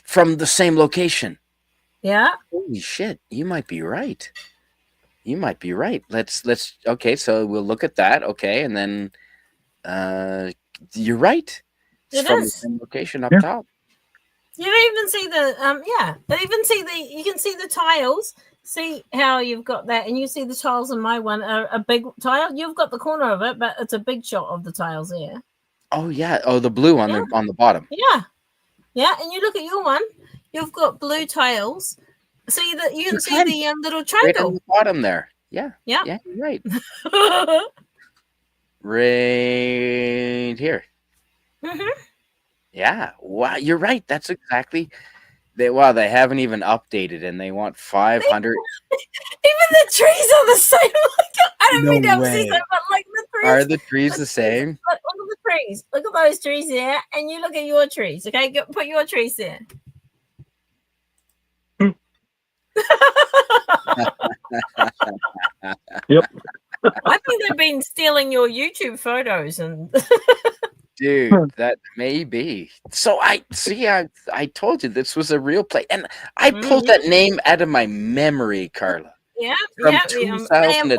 From the same location. Yeah. Holy shit, you might be right. You might be right. Let's okay, so we'll look at that, okay, and then you're right. It's from the same location up top. You don't even see the you can see the tiles. See how you've got that, and you see the tiles in my one a big tile. You've got the corner of it, but it's a big shot of the tiles there. Oh yeah. Oh, the blue on the bottom. Yeah. Yeah, and you look at your one, you've got blue tiles. See that you can see the little triangle. Right on the bottom there. Yeah. Yeah. Yeah, you're right. Right here. Mm-hmm. Yeah. Wow, you're right. That's exactly. They haven't even updated, and they want 500. Even the trees are the same. I don't mean to say that, but like the trees. Are the trees the same? Look at the trees. Look at those trees there, and you look at your trees. Okay, put your trees there. Yep. I think they've been stealing your YouTube photos and. Dude, that may be. So I told you this was a real play, and I pulled that name out of my memory, Carla. Yeah, from yeah. 2007.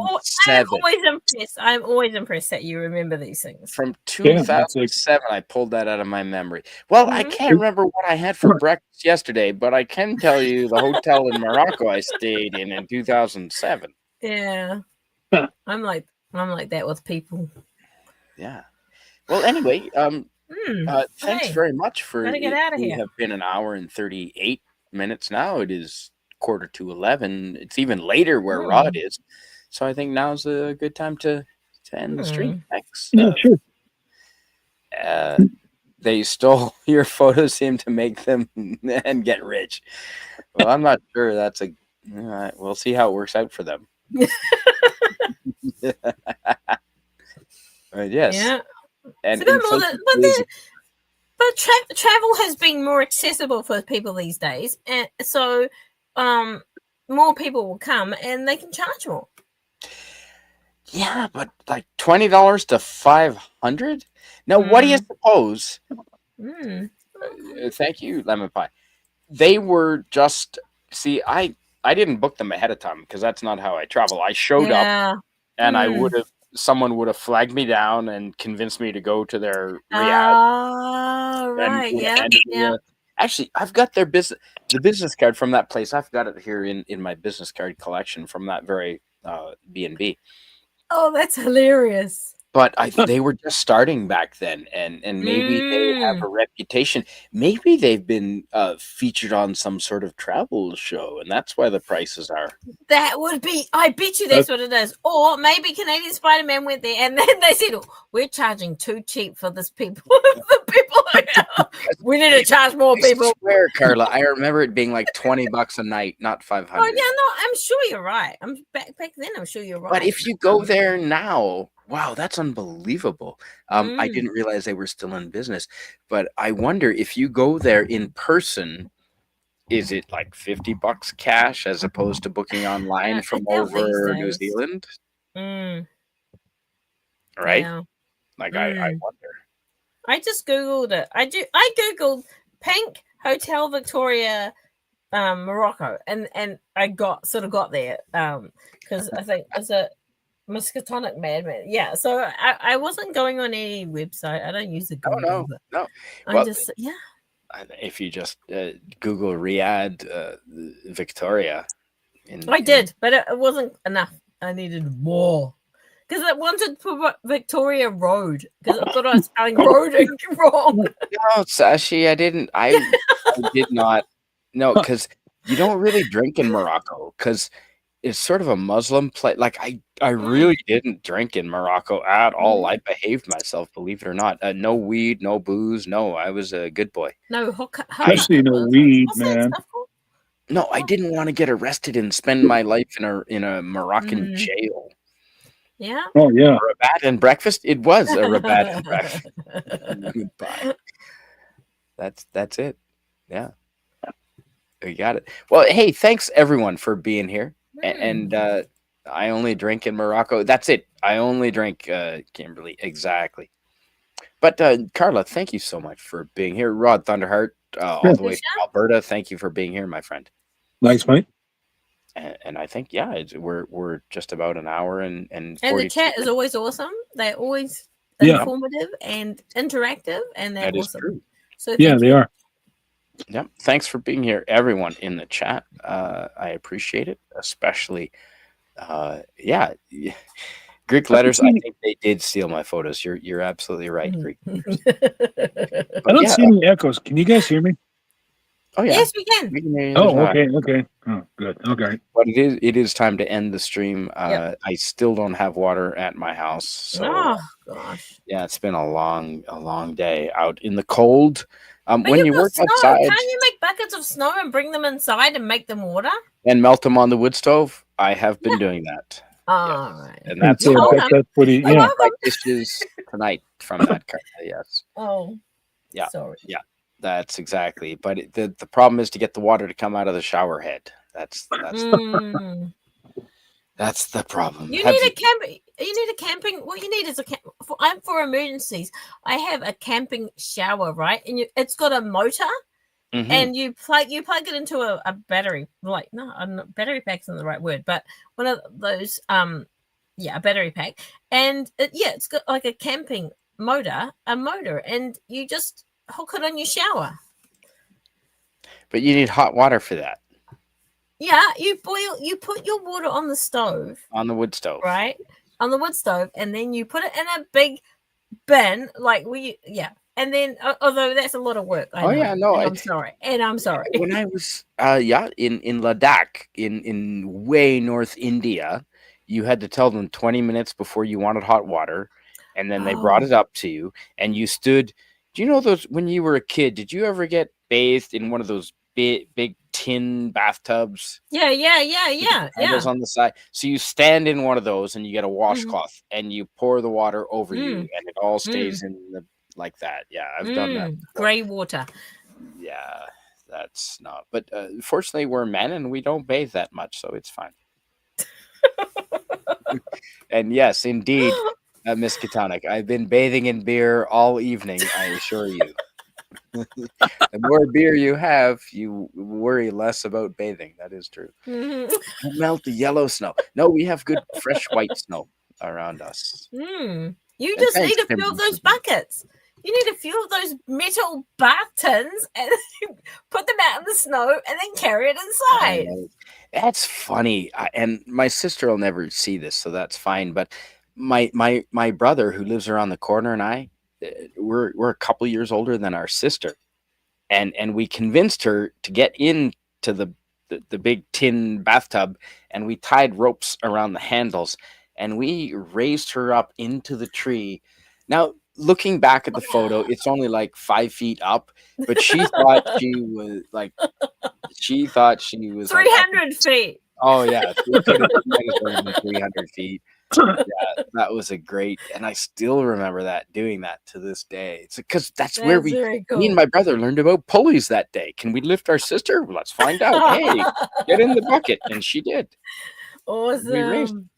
I'm always impressed that you remember these things. From 2007, I pulled that out of my memory. Well, I can't remember what I had for breakfast yesterday, but I can tell you the hotel in Morocco I stayed in 2007. Yeah, I'm like that with people. Yeah. Well, anyway, thanks very much for. Gotta get out of we here. have been an hour and 38 minutes now. It is 10:45. It's even later where Rod is, so I think now's a good time to end the stream. Thanks. Yeah, sure. They stole your photos him to make them and get rich. Well, I'm not sure that's a. We'll see how it works out for them. Yes. Yeah. And travel has been more accessible for people these days, and so more people will come and they can charge more. Yeah, but like $20 to $500. Now, what do you suppose? Thank you, Lemon Pie. They were just I didn't book them ahead of time because that's not how I travel. I showed up, and someone would have flagged me down and convinced me to go to their Riyadh. Right, yeah. Actually, I've got the business card from that place. I've got it here in my business card collection from that very B&B. Oh, that's hilarious. But they were just starting back then, and maybe they have a reputation. Maybe they've been featured on some sort of travel show, and that's why the prices are. That would be. I bet you that's what it is. Or maybe Canadian Spider-Man went there, and then they said, "We're charging too cheap for this people. The people, we need to charge more people." I swear, Carla, I remember it being like $20 a night, not $500. Oh yeah, no, I'm sure you're right. Back then, I'm sure you're right. But if you go there now, Wow, that's unbelievable. I didn't realize they were still in business, but I wonder if you go there in person, is it like $50 cash as opposed to booking online I from doubt these over New days. Zealand? Mm, Right? yeah. Like I Mm. wonder. I just googled it. I googled pink hotel Victoria, Morocco, and I got there because I think it's a Miskatonic madman. Yeah, so I wasn't going on any website. I don't use the Oh Google, no, but no. I'm Well, just if you just Google Riyadh, Victoria, I did, but it wasn't enough. I needed more because I wanted to put Victoria Road because I thought I was spelling road wrong. No, Sashi, I didn't. I did not. No, because you don't really drink in Morocco because it's sort of a Muslim place. Like I really didn't drink in Morocco at all. I behaved myself, believe it or not. No weed, no booze. No, I was a good boy. No, Especially no weed, what's that man. stuff called? No, I didn't want to get arrested and spend my life in a Moroccan jail. Yeah. Oh yeah. Rabat and breakfast. It was a rabat and breakfast. Goodbye. That's it. Yeah. We got it. Well, hey, thanks everyone for being here. And I only drink in Morocco. That's it. I only drink Kimberly. Exactly. But Carla, thank you so much for being here. Rod Thunderheart, all the way from Alberta. Thank you for being here, my friend. Nice, mate. And I think we're just about an hour and 42 the chat minutes. is always awesome. They're always informative and interactive, and they're awesome. True. So yeah, they are. Yep. Thanks for being here, everyone in the chat. I appreciate it, especially. Greek letters. I think they did steal my photos. You're absolutely right, Greek letters. I don't see any echoes. Can you guys hear me? Oh yeah. Yes, we can. Okay. Oh, good. Okay. But it is time to end the stream. I still don't have water at my house. So, oh gosh. Yeah, it's been a long day out in the cold. But when you work outside, can't you make buckets of snow and bring them inside and make them water? And melt them on the wood stove? I have been doing that. Right. And that's pretty. Yeah. Dishes tonight from that kind. Yes. Oh. Yeah. Sorry. Yeah. That's exactly. But the problem is to get the water to come out of the shower head. That's that's the problem. You need a camping. What you need is I'm for emergencies. I have a camping shower, right? And it's got a motor, and you plug it into a battery. Battery pack's not the right word, but one of those. A battery pack, and it's got like a camping motor, and you just hook it on your shower. But you need hot water for that. Yeah, you put your water on the stove. On the wood stove. Right? On the wood stove, and then you put it in a big bin, and then, although that's a lot of work. I'm sorry. When I was, in Ladakh, in way North India, you had to tell them 20 minutes before you wanted hot water, and then they brought it up to you, and you stood. Do you know those, when you were a kid, did you ever get bathed in one of those big tin bathtubs? Yeah. Handles on the side. So you stand in one of those and you get a washcloth and you pour the water over you and it all stays in the like that. Yeah, I've done that. Gray water. Yeah, that's not. But fortunately, we're men and we don't bathe that much, so it's fine. And yes, indeed, Miss Katonic, I've been bathing in beer all evening, I assure you. The more beer you have, you worry less about bathing. That is true. Melt the yellow snow. No, we have good fresh white snow around us. You just need a few of those buckets. You need a few of those metal bath tins and put them out in the snow and then carry it inside. That's funny. And my sister will never see this, so that's fine. But my brother who lives around the corner and I, we're a couple years older than our sister, and we convinced her to get into the big tin bathtub, and we tied ropes around the handles, and we raised her up into the tree. Now, looking back at the photo, it's only like 5 feet up, but she thought she was 300 feet. Oh yeah, 300 feet. That was a great, and I still remember doing that to this day. It's because that's where That's very me cool. and my brother learned about pulleys that day. Can we lift our sister? Well, let's find out. Hey, get in the bucket, and she did. We raced Awesome.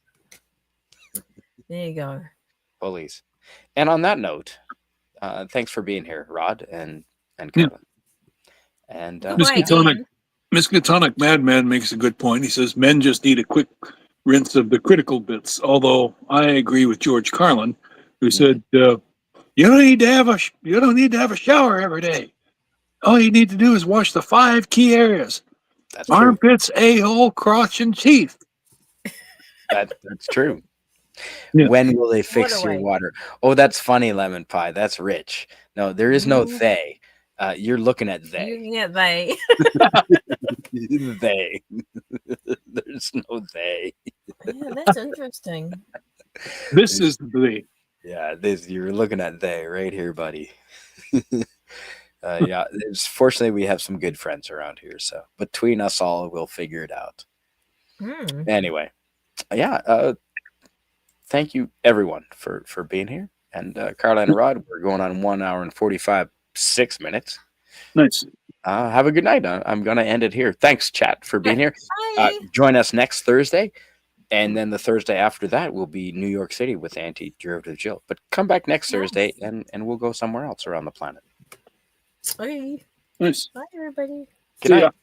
There you go. pulleys. And on that note, thanks for being here, Rod and Yeah. Carolyn. And Goodbye, Miskatonic. Ian. Miskatonic Madman makes a good point. He says men just need a quick rinse of the critical bits. Although I agree with George Carlin, who said, "You don't need to have a shower every day. All you need to do is wash the 5 key areas: that's true. armpits, a-hole, crotch, and teeth." That's true. Yeah. When will they fix your Waterway. water? Oh, that's funny, lemon pie. That's rich. No, there is no Mhm. they. You're looking at they. Looking at they. They. There's no they. Yeah, that's interesting. This is the Yeah, you're looking at they right here, buddy. Yeah, fortunately we have some good friends around here, so between us all, we'll figure it out. Hmm. Anyway, yeah. Thank you everyone for being here. And Caroline and Rod, we're going on 1 hour and 46 minutes. nice. Have a good night. I'm going to end it here. Thanks, chat, for being here. Bye. Join us next Thursday. And then the Thursday after that will be New York City with Anti-Derivative Jill. But come back next Thursday and we'll go somewhere else around the planet. Bye. Nice. Bye, everybody. Good See ya. night.